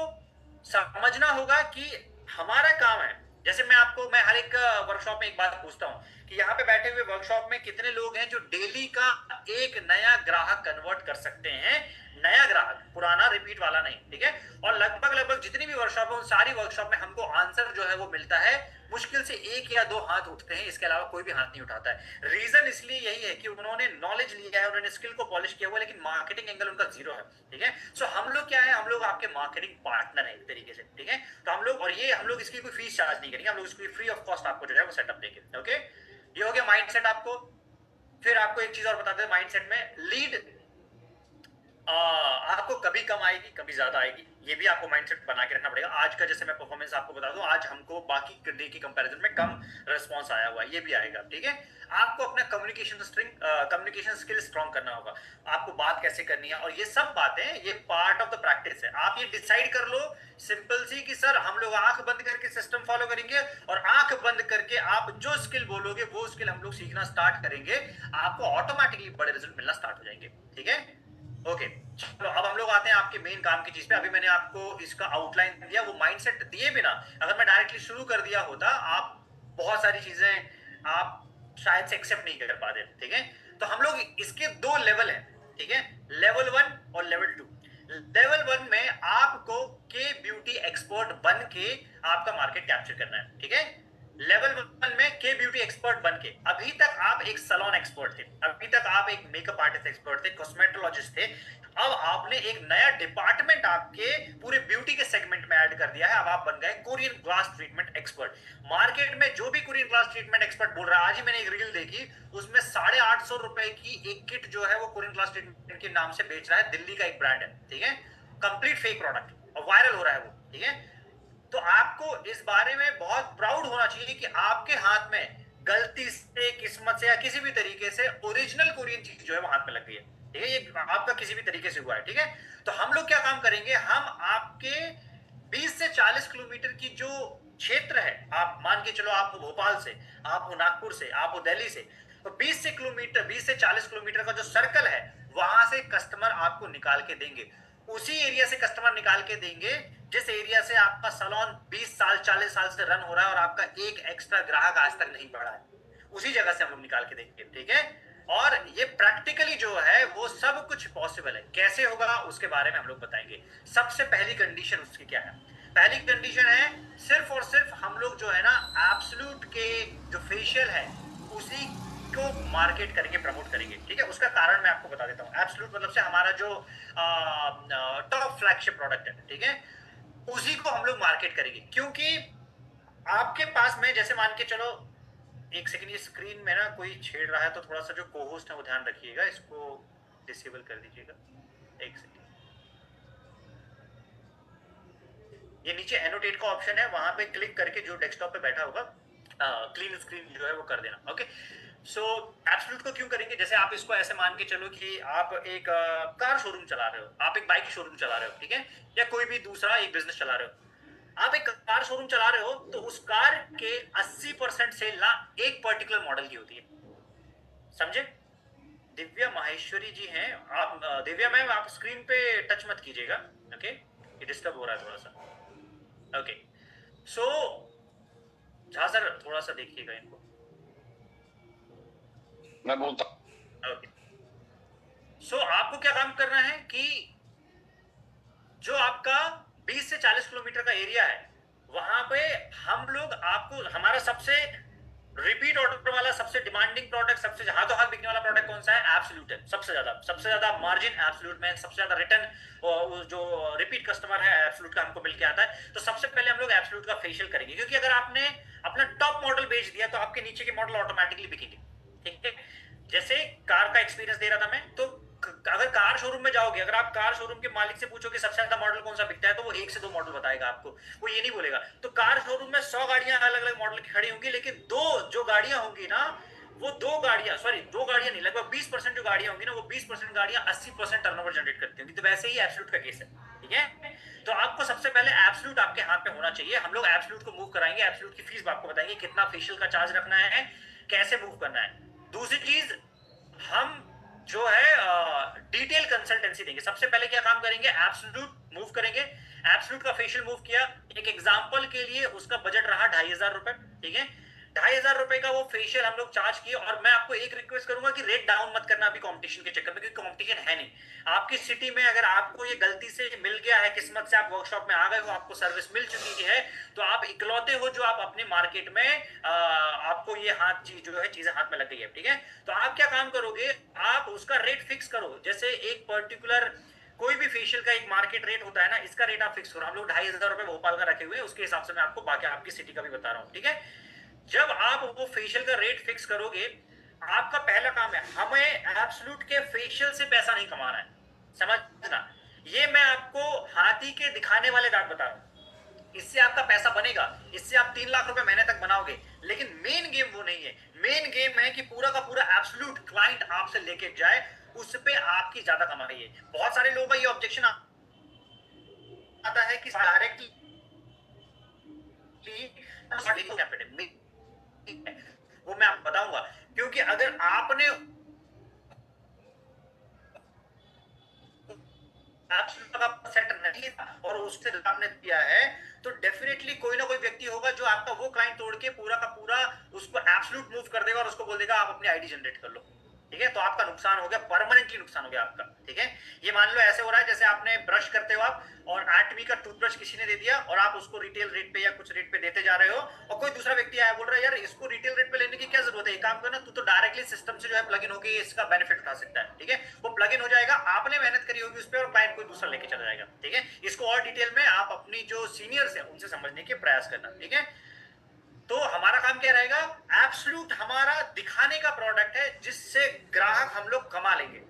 समझना होगा कि हमारा काम है जैसे मैं हर एक वर्कशॉप में एक बात पूछता हूँ कि यहाँ पे बैठे हुए वर्कशॉप में कितने लोग हैं जो डेली का एक नया ग्राहक कन्वर्ट कर सकते हैं, नया ग्राहक, पुराना रिपीट वाला नहीं, ठीक है। और लगभग लगभग जितनी भी वर्कशॉप है उन सारी वर्कशॉप में हमको आंसर जो है वो मिलता है, मुश्किल से 1 या 2 हाथ उठते हैं, इसके अलावा कोई भी हाथ नहीं उठाता है। रीजन इसलिए यही है कि उन्होंने नॉलेज लिया है, उन्होंने स्किल को पॉलिश किया हुआ, लेकिन मार्केटिंग एंगल उनका जीरो है, ठीक है। सो हम लोग क्या है, हम लोग आपके मार्केटिंग पार्टनर है एक तरीके से, ठीक है। तो हम लोग इसकी कोई फीस चार्ज नहीं करेंगे, हम लोग इसकी फ्री ऑफ कॉस्ट आपको जो है वो सेटअप देंगे, ओके। ये हो गया माइंडसेट आपको। फिर आपको एक चीज और बताते हैं माइंडसेट में, लीड आपको कभी कम आएगी कभी ज्यादा आएगी, ये भी आपको माइंडसेट बना के रखना पड़ेगा। आज का जैसे मैं परफॉर्मेंस आपको बता दूं, आज हमको बाकी डे की कंपैरिजन में कम रिस्पांस आया हुआ है, ये भी आएगा, ठीक है। आपको अपना कम्युनिकेशन स्किल स्ट्रॉन्ग करना होगा, आपको बात कैसे करनी है, और ये सब बातें ये पार्ट ऑफ द प्रैक्टिस है। आप ये डिसाइड कर लो सिंपल सी कि सर हम लोग आंख बंद करके सिस्टम फॉलो करेंगे, और आंख बंद करके आप जो स्किल बोलोगे वो स्किल हम लोग सीखना स्टार्ट करेंगे, आपको ऑटोमेटिकली बड़े रिजल्ट मिलना स्टार्ट हो जाएंगे, ठीक है। ओके, चलो अब हम लोग आते हैं आपके मेन काम की चीज पे। अभी मैंने आपको इसका आउटलाइन दिया, वो माइंडसेट दिए बिना अगर मैं डायरेक्टली शुरू कर दिया होता, आप बहुत सारी चीजें आप शायद से एक्सेप्ट नहीं कर पाते, ठीक है। तो हम लोग इसके 2 लेवल हैं, ठीक है, लेवल 1 और लेवल 2। लेवल 1 में आपको के ब्यूटी एक्सपर्ट बन के आपका मार्केट कैप्चर करना है, ठीक है। लेवल 1 में के ब्यूटी एक्सपर्ट बन के, अभी तक आप एक सैलून एक्सपर्ट थे, अभी तक आप एक मेकअप आर्टिस्ट एक्सपर्ट थे, कॉस्मेटोलॉजिस्ट थे, अब आपने एक नया डिपार्टमेंट आपके पूरे ब्यूटी के सेगमेंट में ऐड कर दिया है, अब आप बन गए Korean glass treatment expert. Market में जो भी कोरियन ग्लास ट्रीटमेंट एक्सपर्ट बोल रहा है, आज ही मैंने एक रील देखी, उसमें 850 रुपए की एक किट जो है वो कोरियन ग्लास ट्रीटमेंट के नाम से बेच रहा है, दिल्ली का एक ब्रांड है, ठीक है, कंप्लीट फेक प्रोडक्ट, और वायरल हो रहा है वो, ठीक है। तो आपको इस बारे में बहुत प्राउड होना चाहिए कि आपके हाथ में गलती से, किस्मत से, या किसी भी तरीके से ओरिजिनल कोरियन चीज जो है वो हाथ में लग गई है, ठीक है, ये आपका किसी भी तरीके से हुआ है, ठीक है। तो हम लोग क्या काम करेंगे, हम आपके 20 से 40 किलोमीटर की जो क्षेत्र है, आप मान के चलो, आप हो भोपाल से, आप हो नागपुर से, आप हो दिल्ली से, तो 20 से 40 किलोमीटर का जो सर्कल है, वहां से कस्टमर आपको निकाल के देंगे, उसी एरिया से कस्टमर निकाल के देंगे जिस एरिया से आपका सैलून 20 साल 40 साल से रन हो रहा है और आपका एक एक्स्ट्रा ग्राहक आज तक नहीं बढ़ा है, उसी जगह से हम लोग निकाल के देंगे, ठीक है। और ये प्रैक्टिकली जो है वो सब कुछ पॉसिबल है, कैसे होगा उसके बारे में हम लोग बताएंगे। सबसे पहली कंडीशन उसकी क्या है, पहली कंडीशन है सिर्फ और सिर्फ हम लोग जो है ना एब्सोल्यूट के जो फेशियल है उसी को मार्केट करेंगे, प्रमोट करेंगे, ठीक है। उसका कारण मैं आपको बता देता हूँ। एब्सोल्यूट मतलब से हमारा जो टॉप फ्लैगशिप प्रोडक्ट है, ठीक है, उसी को हम लोग मार्केट करेंगे, क्योंकि आपके पास में जैसे मान के चलो, एक सेकंड, ये स्क्रीन में ना कोई छेड़ रहा है, तो थोड़ा सा जो को-होस्ट है वो ध्यान रखिएगा, इसको डिसेबल कर दीजिएगा, एक सेकंड। ये नीचे एनोटेट का ऑप्शन है, वहां पे क्लिक करके जो डेस्कटॉप पे बैठा होगा क्लीन स्क्रीन जो है वो कर देना, ओके। सो एब्सोल्यूट को क्यों करेंगे, जैसे आप इसको ऐसे मान के चलो कि आप एक कार शोरूम चला रहे हो, आप एक बाइक शोरूम चला रहे हो, ठीक है, या कोई भी दूसरा एक बिजनेस चला रहे हो, आप एक कार शोरूम चला रहे हो, तो उस कार के 80% सेल ना एक पर्टिकुलर मॉडल की होती है, समझे। दिव्या माहेश्वरी जी हैं आप, दिव्या मैम आप स्क्रीन पे टच मत कीजिएगा, ओके, ये डिस्टर्ब हो रहा है थोड़ा सा, ओके। सो झा सर थोड़ा सा देखिएगा इनको,
मैं बोलता।
ओके। सो आपको क्या काम करना है कि जो आपका 20 से 40 किलोमीटर का एरिया है, वहां पे हम लोग आपको, हमारा सबसे रिपीट ऑर्डर वाला, सबसे डिमांडिंग प्रोडक्ट, सबसे हाथों हाथ बिकने वाला प्रोडक्ट कौन सा है, एब्सोल्यूट है। सबसे ज्यादा मार्जिन एब्सोल्यूट में, सबसे ज्यादा रिटर्न जो रिपीट कस्टमर है एब्सोल्यूट का हमको मिल के आता है। तो सबसे पहले हम लोग एब्सोल्यूट का फेशियल करेंगे, क्योंकि अगर आपने अपना टॉप मॉडल बेच दिया तो आपके नीचे के मॉडल ऑटोमेटिकली बिकेंगे, ठीक है। जैसे कार का एक्सपीरियंस दे रहा था मैं, तो अगर कार शोरूम में जाओगे, अगर आप कार शोरूम के मालिक से पूछोगे सबसे ज्यादा मॉडल कौन सा बिकता है, तो वो 1 से 2 मॉडल बताएगा आपको, वो ये नहीं बोलेगा। तो कार शोरूम में 100 गाड़ियां अलग अलग मॉडल की खड़ी होंगी, लेकिन दो जो गाड़ियां होंगी ना, वो दो गाड़ियां नहीं, लगभग 20% जो गाड़ियां होंगी ना, वो 20% गाड़ियां 80% टर्नओवर जनरेट करती होंगी। तो वैसे ही एब्सोल्यूट का केस है, ठीक है। तो आपको सबसे पहले एब्सोल्यूट आपके हाथ में होना चाहिए। हम लोग एब्सोल्यूट को मूव कराएंगे, एब्सोल्यूट की फीस आपको बताएंगे, कितना फेशियल का चार्ज रखना है, कैसे मूव करना है। दूसरी चीज, हम जो है डिटेल कंसल्टेंसी देंगे। सबसे पहले क्या काम करेंगे, एब्सोल्यूट मूव करेंगे, एब्सोल्यूट का फेशियल मूव किया, एक एग्जांपल के लिए उसका बजट रहा 2500 रुपए, ठीक है। 2500 रुपए का वो फेशियल हम लोग चार्ज किए। और मैं आपको एक रिक्वेस्ट करूंगा कि रेट डाउन मत करना अभी कंपटीशन के चक्कर में, क्योंकि कंपटीशन है नहीं आपकी सिटी में। अगर आपको ये गलती से मिल गया है, किस्मत से आप वर्कशॉप में आ गए हो, आपको सर्विस मिल चुकी है, तो आप इकलौते हो जो आप अपने मार्केट में आपको ये हाथ चीज जो है चीजें हाथ में लग गई है, ठीक है। तो आप क्या काम करोगे, आप उसका रेट फिक्स करो। जैसे एक पर्टिकुलर कोई भी फेशियल का एक मार्केट रेट होता है ना, इसका रेट आप फिक्स करो। हम लोग 2500 रुपए भोपाल का रखे हुए हैं, उसके हिसाब से मैं आपको बाकी आपकी सिटी का भी बता रहा हूँ, ठीक है। जब आप वो फेशियल का रेट फिक्स करोगे, आपका पहला काम है, हमें एब्सोल्यूट के फेशियल से पैसा नहीं कमाना है, समझना। ये मैं आपको हाथी के दिखाने वाले दांत बता रहा हूं, इससे आपका पैसा बनेगा, इससे आप 3 लाख रुपए महीने तक बनाओगे। लेकिन मेन गेम वो नहीं है। मेन गेम है कि पूरा का पूरा एब्सोल्यूट क्लाइंट आपसे लेके जाए, उस पे आपकी ज्यादा कमाई है। बहुत सारे लोगों का ये ऑब्जेक्शन आता है कि डायरेक्टली वो मैं आपको बताऊंगा। क्योंकि अगर आपने सेट नहीं था और उससे आपने दिया है, तो डेफिनेटली कोई ना कोई व्यक्ति होगा जो आपका वो क्लाइंट तोड़ के पूरा का पूरा उसको एब्सोल्यूट मूव कर देगा और उसको बोल देगा आप अपनी आईडी जनरेट कर लो, ठीक है। तो आपका नुकसान हो गया, परमानेंटली नुकसान हो गया आपका, ठीक है। ये मान लो ऐसे हो रहा है जैसे आपने ब्रश करते हो आप, और 8वीं का टूथब्रश किसी ने दे दिया और आप उसको रिटेल रेट पे या कुछ रेट पे देते जा रहे हो, और कोई दूसरा व्यक्ति आया बोल रहा है यार इसको रिटेल रेट पे लेने की क्या जरूरत है, एक काम करना तू तो डायरेक्टली सिस्टम से जो है प्लग इन होकर इसका बेनिफिट उठा सकता है, ठीक है। वो प्लग इन हो जाएगा, आपने मेहनत करी होगी उस पर और क्लाइंट कोई दूसरा लेके चला जाएगा, ठीक है। इसको और डिटेल में आप अपनी जो सीनियर्स है उनसे समझने के प्रयास करना, ठीक है। तो हमारा काम क्या रहेगा, एब्सोल्यूट हमारा दिखाने का प्रोडक्ट है जिससे ग्राहक हम लोग कमा लेंगे,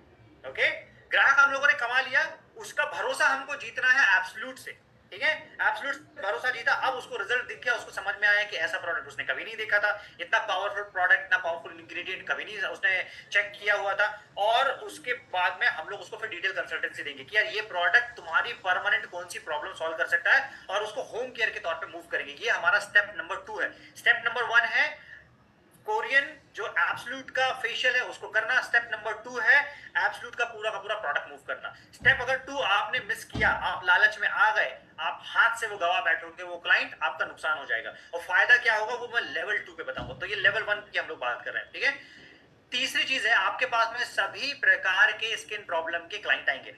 ओके। ग्राहक हम लोगों ने कमा लिया, उसका भरोसा हमको जीतना है एब्सोल्यूट से, ठीक है। एब्सोल्यूट भरोसा जीता, अब उसको रिजल्ट दिख गया, उसको समझ में आया कि ऐसा प्रोडक्ट उसने कभी नहीं देखा था, इतना पावरफुल प्रोडक्ट, इतना पावरफुल इंग्रेडिएंट कभी नहीं उसने चेक किया हुआ था। और उसके बाद में हम लोग उसको फिर डिटेल कंसल्टेंसी देंगे कि यार ये प्रोडक्ट तुम्हारी परमानेंट कौन सी प्रॉब्लम सॉल्व कर सकता है, और उसको होम केयर के तौर पे मूव करेंगे। ये हमारा स्टेप नंबर 2 है। स्टेप नंबर 1 है कोरियन जो एब्सोल्यूट का फेशियल है उसको करना, स्टेप नंबर 2 है एब्सोल्यूट का पूरा प्रोडक्ट मूव करना। स्टेप अगर 2 आपने मिस किया, आप लालच में आ गए, आप हाथ से वो गवा बैठोगे, वो क्लाइंट, आपका नुकसान हो जाएगा। और फायदा क्या होगा वो मैं लेवल 2 पे बताऊंगा। तो ये लेवल 1 की हम लोग बात कर रहे हैं, ठीक है। तीसरी चीज है, आपके पास में सभी प्रकार के स्किन प्रॉब्लम के क्लाइंट आएंगे,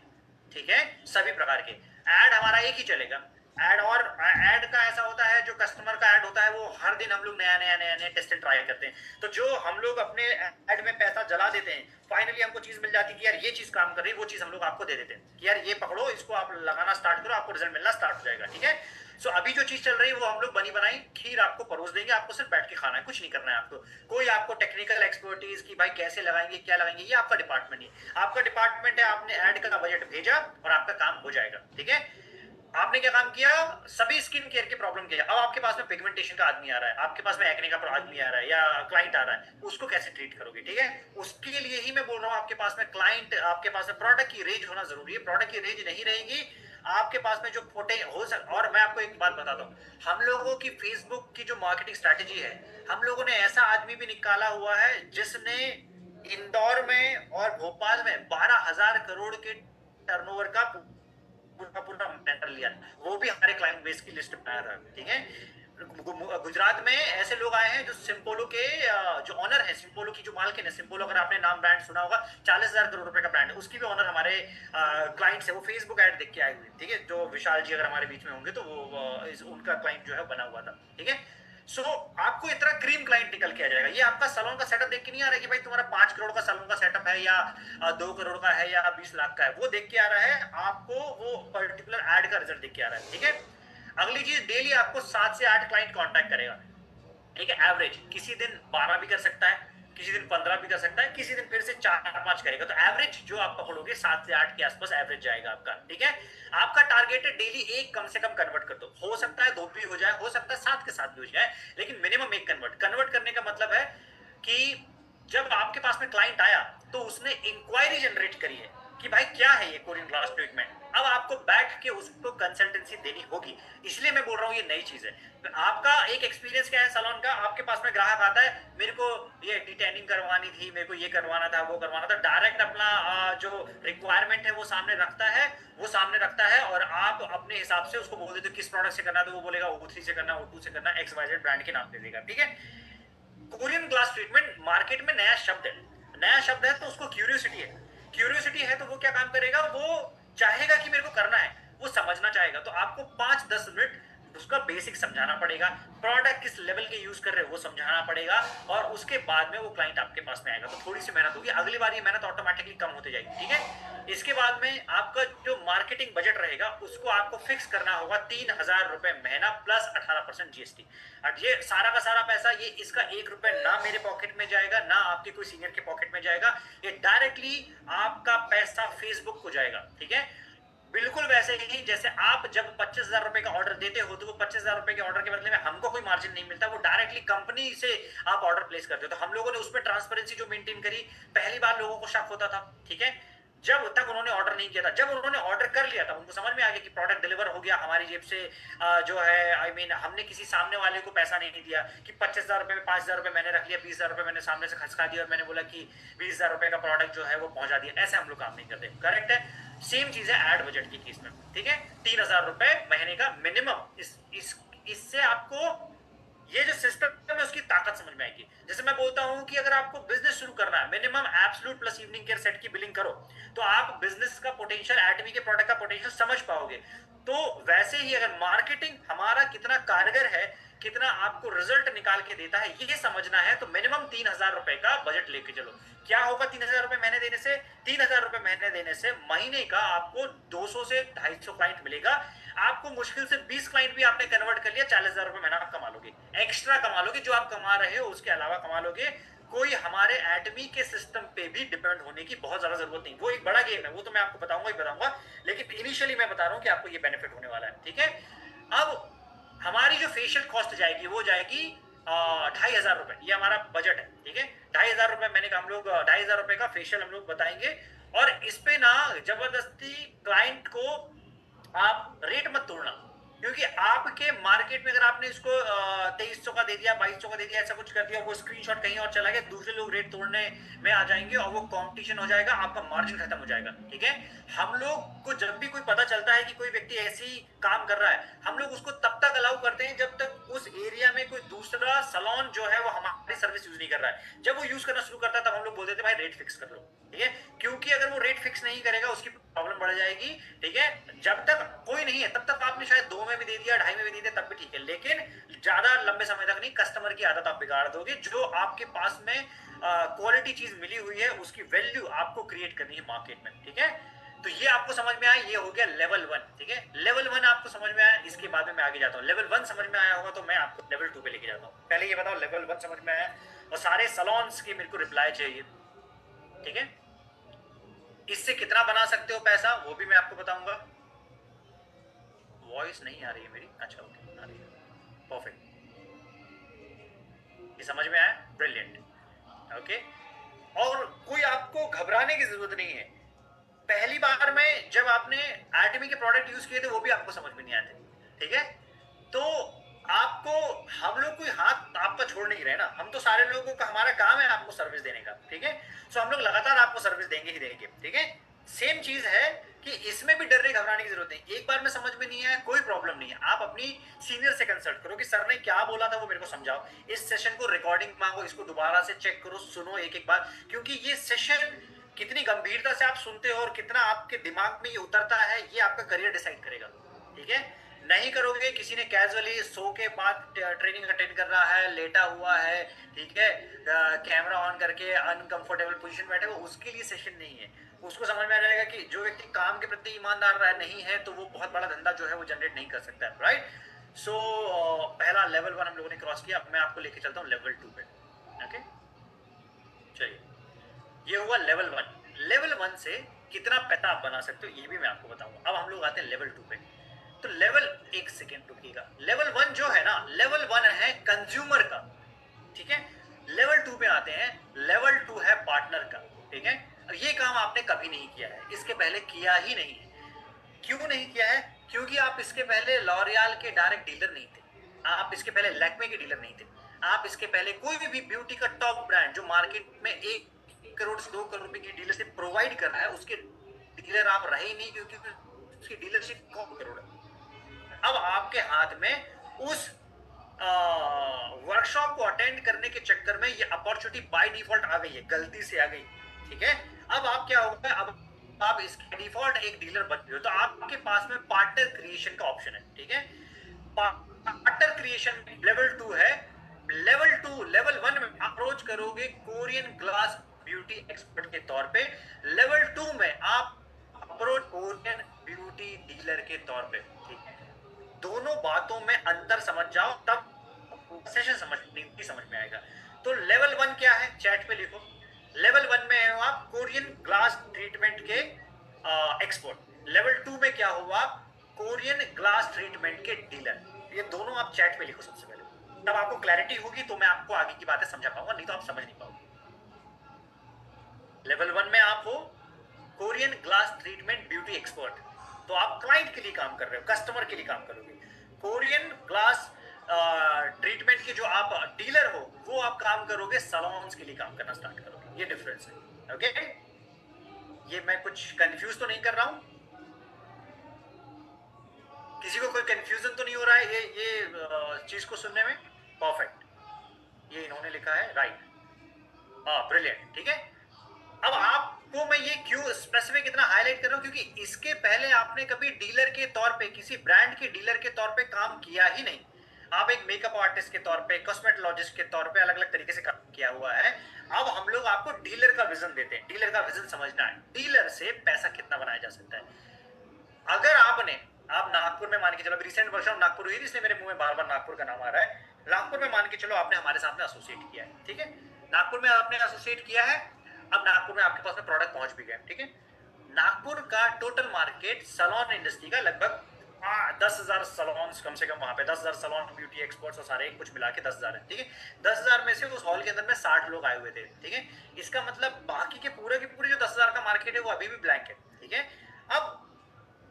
ठीक है, सभी प्रकार के। एड हमारा एक ही चलेगा, एड। और एड का ऐसा होता है, जो कस्टमर का एड होता है वो हर दिन हम लोग नया टेस्ट एंड ट्राई करते हैं। तो जो हम लोग अपने एड में पैसा जला देते हैं, फाइनली हमको चीज मिल जाती है कि यार ये चीज काम कर रही है, वो चीज हम लोग आपको दे देते हैं कि यार ये पकड़ो, इसको आप लगाना स्टार्ट करो, आपको रिजल्ट मिलना स्टार्ट हो जाएगा, ठीक है। सो अभी जो चीज चल रही है वो हम लोग बनी बनाई खीर आपको परोस देंगे, आपको सिर्फ बैठ के खाना है, कुछ नहीं करना है आपको। कोई आपको टेक्निकल एक्सपर्टीज की भाई कैसे लगाएंगे क्या लगाएंगे, ये आपका डिपार्टमेंट नहीं। आपका डिपार्टमेंट है, आपने ऐड का बजट भेजा और आपका काम हो जाएगा, ठीक है। आपने क्या काम किया, सभी स्किन केयर के प्रॉब्लम किया। अब आपके पास में पिगमेंटेशन का आदमी आ रहा है, आपके पास में एक्ने का आदमी आ रहा है या क्लाइंट आ रहा है, उसको कैसे ट्रीट करोगे, ठीक है। उसके लिए ही मैं बोल रहा हूं, आपके पास में क्लाइंट, आपके पास में प्रोडक्ट की रेंज होना जरूरी है। प्रोडक्ट की रेंज नहीं रहेगी, आपके पास में जो फोटे हो सक। और मैं आपको एक बात बताता हूँ, हम लोगों की फेसबुक की जो मार्केटिंग स्ट्रैटेजी है, हम लोगों ने ऐसा आदमी भी निकाला हुआ है जिसने इंदौर में और भोपाल में 12,000 करोड़ के टर्नओवर का पूरा टेंडर लिया, वो भी हमारे क्लाइंट बेस की लिस्ट में आ रहा है, ठीक है। गुजरात में ऐसे लोग आए हैं जो सिम्पोलो के जो ऑनर है, सिम्पोलो की जो मालकिन है, सिम्पोलो अगर आपने नाम ब्रांड सुना होगा, 40,000 करोड़ रुपए का ब्रांड है, उसकी भी ऑनर हमारे क्लाइंट्स है। वो फेसबुक ऐड देख के आए हुए, ठीक है। जो विशाल जी अगर हमारे बीच में होंगे तो वो उनका क्लाइंट जो है बना हुआ था, ठीक है। सो आपको इतना क्रीम क्लाइंट निकल के आ जाएगा। ये आपका सैलून का सेटअप देख के नहीं आ रहा है कि भाई तुम्हारा 5 करोड़ का सैलून का सेटअप है या 2 करोड़ का है या 20 लाख का है, वो देख के आ रहा है आपको, वो पर्टिकुलर एड का रिजल्ट देख के आ रहा है, ठीक है। अगली चीज, डेली आपको 7 से 8 क्लाइंट कांटेक्ट करेगा, ठीक है। एवरेज किसी दिन 12 भी कर सकता है, किसी दिन 15 भी कर सकता है, किसी दिन फिर से 4-5 करेगा। तो एवरेज जो आप पकड़ोगे 7 से 8 के आसपास एवरेज जाएगा आपका, ठीक है। आपका टारगेट है डेली एक कम से कम कन्वर्ट कर दो, हो सकता है 2 भी हो जाए, हो सकता है 7 के साथ भी हो जाए, लेकिन मिनिमम एक कन्वर्ट करने का मतलब है कि जब आपके पास में क्लाइंट आया तो उसने इंक्वायरी जनरेट करी है कि भाई क्या है ये कोरियन ग्लास ट्रीटमेंट, अब आपको बैठ के उसको कंसल्टेंसी देनी होगी, इसलिए मैं बोल रहा हूँ ये नई चीज है। आपका एक एक्सपीरियंस क्या है सैलून का, आपके पास में ग्राहक आता है, मेरे को ये डिटेनिंग करवानी थी, मेरे को ये करवाना था, वो करवाना था, डायरेक्ट अपना जो रिक्वायरमेंट है वो सामने रखता है, और आप अपने हिसाब से उसको बोल देते हो किस प्रोडक्ट से करना है, तो वो बोलेगा O3 से करना, O2 से करना, XYZ ब्रांड के नाम दे देगा, ठीक है। कोरियन ग्लास ट्रीटमेंट मार्केट में नया शब्द है, तो उसको क्यूरियोसिटी है, तो वो क्या काम करेगा, वो चाहेगा कि मेरे को करना है, वो समझना चाहेगा, तो आपको 5-10 मिनट उसका बेसिक समझाना पड़ेगा, प्रोडक्ट किस लेवल के यूज कर रहे हो वो समझाना पड़ेगा, और उसके बाद में वो क्लाइंट आपके पास में आएगा, तो थोड़ी सी मेहनत होगी, अगली बार ये मेहनत ऑटोमेटिकली कम होती जाएगी, ठीक है। इसके बाद में आपका जो मार्केटिंग बजट रहेगा उसको आपको फिक्स करना होगा 3,000 रुपए महीना प्लस 18% GST। और ये सारा का सारा पैसा, ये इसका 1 रुपए ना मेरे पॉकेट में जाएगा ना आपके कोई सीनियर के पॉकेट में जाएगा, ये डायरेक्टली आपका पैसा फेसबुक को जाएगा, ठीक है। बिल्कुल वैसे ही जैसे आप जब 25,000 रुपए का ऑर्डर देते हो, तो वो 25,000 रुपए के ऑर्डर के बदले में हमको कोई मार्जिन नहीं मिलता, वो डायरेक्टली कंपनी से आप ऑर्डर प्लेस करते हो। तो हम लोगों ने उसमें ट्रांसपेरेंसी जो मेंटेन करी, पहली बार लोगों को शक होता था, ठीक है, जब तक उन्होंने ऑर्डर नहीं किया था, जब उन्होंने ऑर्डर कर लिया था उनको समझ में आ गया कि प्रोडक्ट डिलीवर हो गया हमारी जेब से, जो है आई मीन हमने किसी सामने वाले को पैसा नहीं दिया कि 25,000 रुपए में 5,000 रुपए मैंने रख लिया, 20,000 रुपए मैंने सामने से खसका दिया और मैंने बोला कि 20,000 रुपए का प्रोडक्ट जो है वो पहुंचा दिया, ऐसे हम लोग काम नहीं करते, करेक्ट है। सेम चीज है एड बजट की केस में, ठीक है, 3,000 रुपए महीने का मिनिमम, इससे आपको ये जो सिस्टम है उसकी ताकत समझ में आएगी। जैसे मैं बोलता हूं कि अगर आपको बिजनेस शुरू करना है, minimum absolute plus evening care set की बिलिंग करो, तो आप बिजनेस का पोटेंशियल, एटमी के प्रोडक्ट का पोटेंशियल समझ पाओगे। तो वैसे ही अगर मार्केटिंग हमारा कितना कारगर है, कितना आपको रिजल्ट निकाल के देता है, ये समझना है, तो मिनिमम 3,000 रुपए का बजट लेके चलो। क्या होगा 3,000 रुपए महीने देने से? 3,000 रुपए महीने देने से महीने का आपको 200 से 250 क्लाइंट मिलेगा। आपको मुश्किल से 20 क्लाइंट भी आपने कन्वर्ट कर लिया, 40,000 रुपए महीना आप कमा लोगे, एक्स्ट्रा कमा लोगे, जो आप कमा रहे हो उसके अलावा कमा लोगे। कोई हमारे एटमी के सिस्टम पे भी डिपेंड होने की बहुत ज्यादा जरूरत नहीं, वो एक बड़ा गेम है, वो तो मैं आपको बताऊंगा ही बताऊंगा, लेकिन इनिशियली मैं बता रहा हूं कि आपको ये बेनिफिट होने वाला है, ठीक है। अब हमारी जो फेशियल कॉस्ट जाएगी वो जाएगी 2,500 रुपए, ये हमारा बजट है, ठीक है। 2,500 रुपए मैंने कहा, हम लोग 2,500 रुपए का फेशियल हम लोग बताएंगे, और इस पे ना जबरदस्ती क्लाइंट को आप रेट मत तोड़ना, क्योंकि आपके मार्केट में अगर आपने इसको 2,300 का दे दिया, 2,200 का दे दिया, ऐसा कुछ कर दिया, वो स्क्रीनशॉट कहीं और चला गया, दूसरे लोग रेट तोड़ने में आ जाएंगे और वो कंपटीशन हो जाएगा, आपका मार्जिन खत्म हो जाएगा, ठीक है। हम लोग को जब भी कोई पता चलता है कि कोई व्यक्ति ऐसी काम कर रहा है, हम लोग उसको तब तक अलाउ करते हैं जब तक उस एरिया में कोई दूसरा सैलून जो है वो हमारी सर्विस यूज नहीं कर रहा है। जब वो यूज करना शुरू करता है तब हम लोग बोल देते हैं भाई रेट फिक्स कर लो, ठीक है, क्योंकि अगर वो रेट फिक्स नहीं करेगा उसकी प्रॉब्लम बढ़ जाएगी, ठीक है। जब तक कोई नहीं है तब तक आपने शायद 2 में भी दे दिया, 2.5 में भी दे दिया, तब भी ठीक है, लेकिन ज्यादा लंबे समय तक नहीं, कस्टमर की आदत आप बिगाड़ दोगे। जो आपके पास में क्वालिटी चीज मिली हुई है उसकी वैल्यू आपको क्रिएट करनी है मार्केट में, ठीक है। तो ये आपको समझ में आया, ये हो गया लेवल 1, ठीक है। लेवल 1 आपको समझ में आया, इसके बाद में मैं आगे जाता हूँ। लेवल 1 समझ में आया होगा तो मैं आपको लेवल 2 पे लेके जाता हूँ। पहले ये बताओ लेवल 1 समझ में आया, और सारे सैलून्स के मेरे को रिप्लाई चाहिए, ठीक है। इससे कितना बना सकते हो पैसा वो भी मैं आपको बताऊंगा। वॉइस नहीं आ रही है मेरी, अच्छा ओके, आ रही है, परफेक्ट, ये समझ में आया, ब्रिलियंट, ओके। और कोई आपको घबराने की जरूरत नहीं है। पहली बार में जब आपने एटमी के प्रोडक्ट यूज किए थे वो भी आपको समझ में नहीं आए थे, ठीक है। तो आपको, हम लोग कोई हाथ आपका छोड़ नहीं रहे ना, हम तो सारे लोगों का, हमारा काम है आपको सर्विस देने का, ठीक है। सो हम लोग लगातार आपको सर्विस देंगे ही देंगे, ठीक है। सेम चीज है कि इसमें भी डरने घबराने की जरूरत नहीं। एक बार में समझ में नहीं आया कोई प्रॉब्लम नहीं है, आप अपनी सीनियर से कंसल्ट करो कि सर ने क्या बोला था वो मेरे को समझाओ, इस सेशन को रिकॉर्डिंग मांगो, इसको दोबारा से चेक करो, सुनो एक एक बार, क्योंकि ये सेशन कितनी गंभीरता से आप सुनते हो और कितना आपके दिमाग में ये उतरता है, ये आपका करियर डिसाइड करेगा, ठीक है। नहीं करोगे, किसी ने कैजुअली सो के बाद ट्रेनिंग अटेंड कर रहा है, लेटा हुआ है, ठीक है, कैमरा ऑन करके अनकंफर्टेबल पोजीशन बैठे, वो उसके लिए सेशन नहीं है। उसको समझ में आ जाएगा कि जो व्यक्ति काम के प्रति ईमानदार नहीं है तो वो बहुत बड़ा धंधा जो है वो जनरेट नहीं कर सकता है, राइट। सो पहला लेवल 1 हम लोगों ने क्रॉस किया, अब मैं आपको लेके चलता हूँ लेवल 2 पे, ओके। चलिए, ये हुआ लेवल 1। लेवल 1 से कितना पैसा आप बना सकते हो ये भी मैं आपको बताऊंगा। अब हम लोग आते हैं लेवल 2 पे। तो लेवल, एक सेकेंड रुकिएगा, लेवल 1 जो है ना, लेवल 1 है कंज्यूमर का, ठीक है। लेवल 2 पे आते हैं, लेवल 2 है पार्टनर का, ठीक है। अब ये काम आपने कभी नहीं किया है, इसके पहले किया ही नहीं है। क्यों नहीं किया है? क्योंकि आप इसके पहले लॉरियल के डायरेक्ट डीलर नहीं थे, आप इसके पहले लैक्मे के डीलर नहीं थे, आप इसके पहले कोई भी ब्यूटी का टॉप ब्रांड जो मार्केट में 1 करोड़ से 2 करोड़ रुपए की डीलरशिप प्रोवाइड कर रहा है, उसके डीलर आप रहे ही नहीं, क्योंकि उसकी डीलरशिप कौन करोड़ है। अब आपके हाथ में उस वर्कशॉप को अटेंड करने के चक्कर में ये अपॉर्चुनिटी बाय डिफॉल्ट आ गई है, गलती से आ गई, ठीक है। अब आप क्या होगा, अब आप इसके डिफॉल्ट एक डीलर बन गए हो, तो आपके पास में पार्टनर क्रिएशन का ऑप्शन है, ठीक है। पार्टनर क्रिएशन लेवल 2 है। लेवल 1 में अप्रोच करोगे कोरियन ग्लास ब्यूटी एक्सपर्ट के तौर पे, लेवल 2 में आप अप्रोच कोरियन ब्यूटी डीलर के तौर पे, ठीक है। दोनों बातों में अंतर समझ जाओ, तब सेशन समझ में आएगा। तो लेवल 1 क्या है, चैट पे लिखो। लेवल 1 में है आप कोरियन ग्लास ट्रीटमेंट के एक्सपर्ट। लेवल 2 में क्या हुआ, कोरियन ग्लास ट्रीटमेंट के डीलर। ये दोनों आप चैट पे लिखो सबसे पहले, तब आपको क्लैरिटी होगी, तो मैं आपको आगे की बातें समझा पाऊंगा, नहीं तो आप समझ नहीं पाओगे। लेवल 1 में आप हो Korean glass treatment beauty expert, तो आप क्लाइंट के लिए काम कर रहे हो, कस्टमर के लिए काम करोगे। कोरियन ग्लास ट्रीटमेंट के जो आप डीलर हो, वो आप काम करोगे सैलून्स के लिए काम करना स्टार्ट करोगे। ये डिफरेंस है, ओके। ये मैं कुछ कंफ्यूज तो नहीं कर रहा हूं, किसी को कोई कंफ्यूजन तो नहीं हो रहा है ये चीज को सुनने में? परफेक्ट, ये इन्होंने लिखा है, राइट, ब्रिलियंट, ठीक है। अब आपको मैं ये क्यों स्पेसिफिक इतना हाईलाइट कर रहा हूं, क्योंकि इसके पहले आपने कभी डीलर के तौर पे, किसी ब्रांड के डीलर के तौर पे काम किया ही नहीं। आप एक मेकअप आर्टिस्ट के तौर पे, कॉस्मेटोलॉजिस्ट के तौर पे अलग अलग तरीके से काम किया हुआ है। अब हम लोग आपको डीलर का विजन देते हैं, डीलर का विजन समझना है, डीलर से पैसा कितना बनाया जा सकता है। अगर आप नागपुर में मान के चलो, रिसेंट वर्कशॉप नागपुर हुई, इसलिए मेरे मुंह में बार बार नागपुर का नाम आ रहा है। नागपुर में मान के चलो आपने हमारे सामने एसोसिएट किया है, ठीक है। नागपुर में आपने एसोसिएट किया है, अब नागपुर में आपके पास में प्रोडक्ट पहुंच भी गए, ठीक है। नागपुर का टोटल मार्केट सैलून इंडस्ट्री का लगभग 10,000 सैलून्स कम से कम, वहां पे 10,000 सैलून ब्यूटी एक्सपर्ट्स और सारे कुछ मिला के 10,000 है, ठीक है। 10,000 में से उस हॉल के अंदर में 60 लोग आए हुए थे, ठीक है। इसका मतलब बाकी के पूरे जो 10,000 का मार्केट है वो अभी भी ब्लैंक है, ठीक है। अब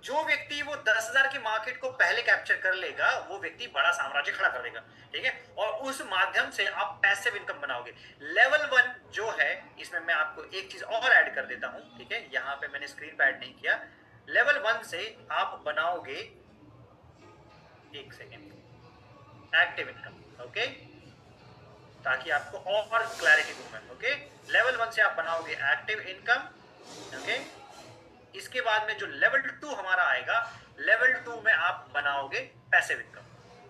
जो व्यक्ति वो 10,000 की मार्केट को पहले कैप्चर कर लेगा, वो व्यक्ति बड़ा साम्राज्य खड़ा कर देगा, ठीक है। और उस माध्यम से आप पैसिव इनकम बनाओगे। लेवल 1 जो है, इसमें मैं आपको एक चीज और ऐड कर देता हूं, ठीक है। यहां पे मैंने स्क्रीन पे ऐड नहीं किया। लेवल 1 से आप बनाओगे, एक सेकेंड, एक्टिव इनकम, ओके, ताकि आपको और क्लैरिटी दूं मैं, ओके। लेवल 1 से आप बनाओगे एक्टिव इनकम, ओके। इसके बाद में जो लेवल 2 हमारा आएगा, लेवल 2 में आप बनाओगे पैसिव इनकम,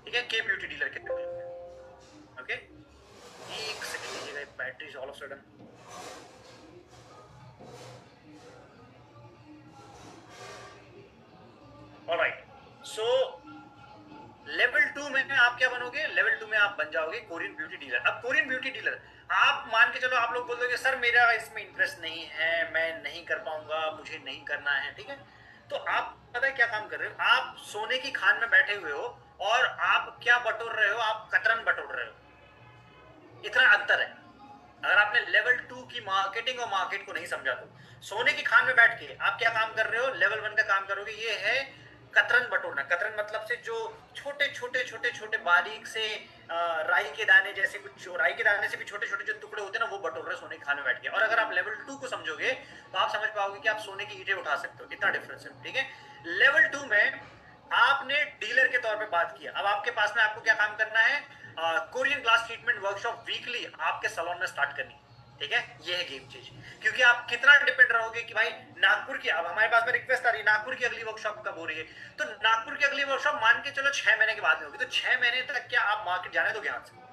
ठीक है, के ब्यूटी डीलर के लेवल में, ओके। एक सेकंड लीजिएगा, battery all of sudden, alright. So level 2 में आप क्या बनोगे, लेवल 2 में आप बन जाओगे कोरियन ब्यूटी डीलर। अब कोरियन ब्यूटी डीलर आप मान के चलो, आप लोग बोल दोगे सर मेरा इसमें इंटरेस्ट नहीं है, मैं नहीं कर पाऊंगा, मुझे नहीं करना है, ठीक है। तो आप पता है क्या काम कर रहे हो, आप सोने की खान में बैठे हुए हो और आप क्या बटोर रहे हो, आप कतरन बटोर रहे हो। इतना अंतर है। अगर आपने लेवल 2 की मार्केटिंग और मार्केट को नहीं समझा, तो सोने की खान में बैठ के आप क्या काम कर रहे हो, लेवल 1 का काम करोगे। ये है कतरन बटोरना। कतरन मतलब से जो छोटे बारीक से राई के दाने जैसे, कुछ राई के दाने से भी छोटे जो टुकड़े होते हैं ना, वो बटोर रहे हो सोने की खान में बैठ के। और अगर आप लेवल 2 को समझोगे तो आप समझ पाओगे कि आप सोने की ईंटें उठा सकते हो, इतना डिफरेंस है, ठीक है। लेवल 2 में आपने डीलर के तौर पे बात किया, अब आपके पास में आपको क्या काम करना है, Korean glass treatment workshop weekly आपके सैलून में स्टार्ट करनी, ठीक है। ये है गेम चेंज, क्योंकि आप कितना डिपेंड रहोगे कि भाई नागपुर की, अब हमारे पास में रिक्वेस्ट आ रही है नागपुर की अगली वर्कशॉप कब हो रही है, तो नागपुर की अगली वर्कशॉप मान के चलो 6 महीने के बाद में होगी, तो 6 महीने तक क्या आप मार्केट जाने दोगे हाथ से?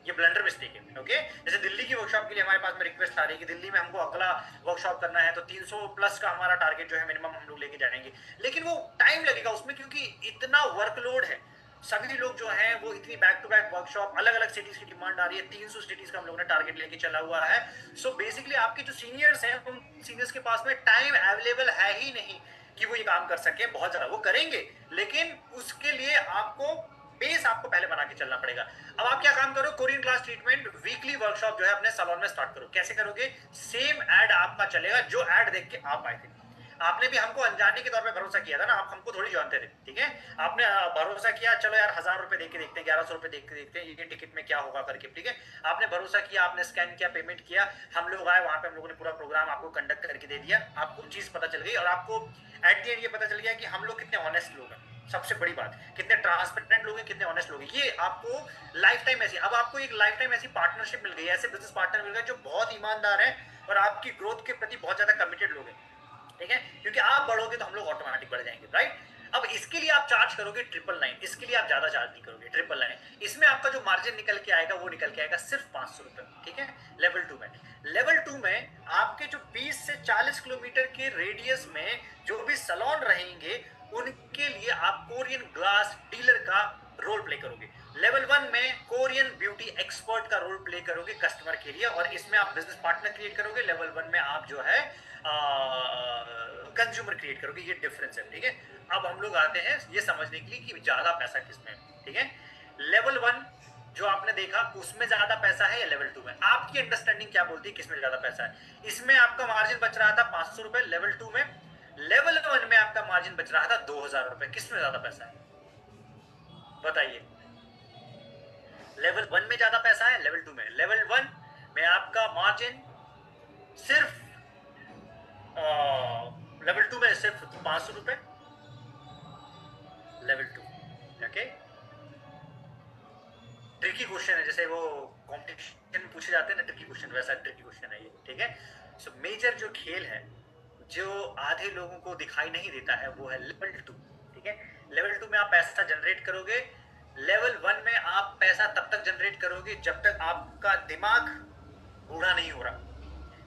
ये ब्लंडर मिस्टेक है, ओके। जैसे दिल्ली की वर्कशॉप के लिए हमारे पास में रिक्वेस्ट आ रही है कि दिल्ली में हमको अगला वर्कशॉप करना है, तो 300 प्लस का हमारा टारगेट जो है मिनिमम हम लोग लेके जाएंगे, लेकिन वो टाइम लगेगा उसमें, क्योंकि इतना वर्कलोड है। सभी लोग जो हैं वो इतनी बैक टू बैक वर्कशॉप, अलग अलग सिटीज की डिमांड आ रही है, 300 सिटीज का हम लोगों ने टारगेट लेके चला हुआ है। सो बेसिकली आपके जो सीनियर्स हैं, उन सीनियर्स के पास में टाइम अवेलेबल है ही नहीं कि वो ये काम कर सके। बहुत ज्यादा वो करेंगे, लेकिन उसके लिए आपको बेस आपको पहले बना के चलना पड़ेगा। अब आप क्या काम करो, Korean class treatment weekly workshop जो है अपने सैलून में स्टार्ट करो। कैसे करोगे, सेम एड आपका चलेगा जो एड देख के आप आए थे। आपने भी हमको अनजाने के तौर पे भरोसा किया था ना, आप हमको थोड़ी जानते थे, ठीक है। आपने भरोसा किया, चलो यार 1000 रुपए दे के देखते हैं, 1100 रुपए दे के देखते हैं, ये टिकट में क्या होगा करके, ठीक है। आपने भरोसा किया, आपने स्कैन किया, पेमेंट किया, हम लोग आए वहां पे, हम लोगों ने पूरा प्रोग्राम आपको कंडक्ट करके दे दिया, आपको चीज पता चल गई और आपको एट द एंड ये पता चल गया कि हम लोग कितने ऑनेस्ट लोग हैं। सबसे बड़ी बात, कितने ट्रांसपेरेंट लोग हैं, कितने ऑनेस्ट लोग हैं। ये आपको लाइफ टाइम ऐसी, अब आपको एक लाइफ टाइम ऐसी पार्टनरशिप मिल गई, ऐसे बिजनेस पार्टनर मिल गए जो बहुत ईमानदार है और आपकी ग्रोथ के प्रति बहुत ज्यादा कमिटेड लोग हैं, ठीक है। क्योंकि आप बढ़ोगे तो हम लोग ऑटोमेटिक बढ़ जाएंगे, राइट। अब इसके लिए आप चार्ज करोगे 999, इसके लिए आप ज्यादा चार्ज नहीं करोगे 999। इसमें आपका जो मार्जिन निकल के आएगा वो निकल के आएगा सिर्फ 500 रुपए, ठीक है। लेवल 2 में, लेवल 2 में आपके जो 20 से 40 किलोमीटर के रेडियस में जो भी सैलून रहेंगे उनके लिए आप कोरियन ग्लास डीलर का रोल प्ले करोगे। लेवल 1 में कोरियन ब्यूटी एक्सपर्ट का रोल प्ले करोगे कस्टमर के लिए, और इसमें आप बिजनेस पार्टनर क्रिएट करोगे। लेवल 1 में आप जो है कंज्यूमर क्रिएट करोगे, ये डिफरेंस है, ठीक है। अब हम लोग आते हैं ये समझने के लिए कि ज्यादा पैसा किसमें है, ठीक है। लेवल 1 जो आपने देखा उसमें ज्यादा पैसा है या लेवल 2 में? आपकी अंडरस्टैंडिंग क्या बोलती है किसमें ज्यादा पैसा है? इसमें आपका मार्जिन बच रहा था 500 रुपए लेवल 2 में, लेवल 1 में आपका मार्जिन बच रहा था 2000 रुपए। किसमें ज्यादा पैसा है बताइए? लेवल 1 में ज्यादा पैसा है, लेवल 2 में? लेवल 1 में आपका मार्जिन सिर्फ लेवल 2 में सिर्फ 500 रुपए, लेवल 2, ओके। ट्रिकी क्वेश्चन है, जैसे वो कॉम्पिटिशन में पूछे जाते हैं ना ट्रिकी क्वेश्चन, वैसा ट्रिकी क्वेश्चन है ये, ठीक है। सो मेजर जो खेल है जो आधे लोगों को दिखाई नहीं देता है वो है लेवल 2, ठीक है। लेवल 2 में आप पैसा जनरेट करोगे। लेवल 1 में आप पैसा तब तक जनरेट करोगे जब तक आपका दिमाग बूढ़ा नहीं हो रहा,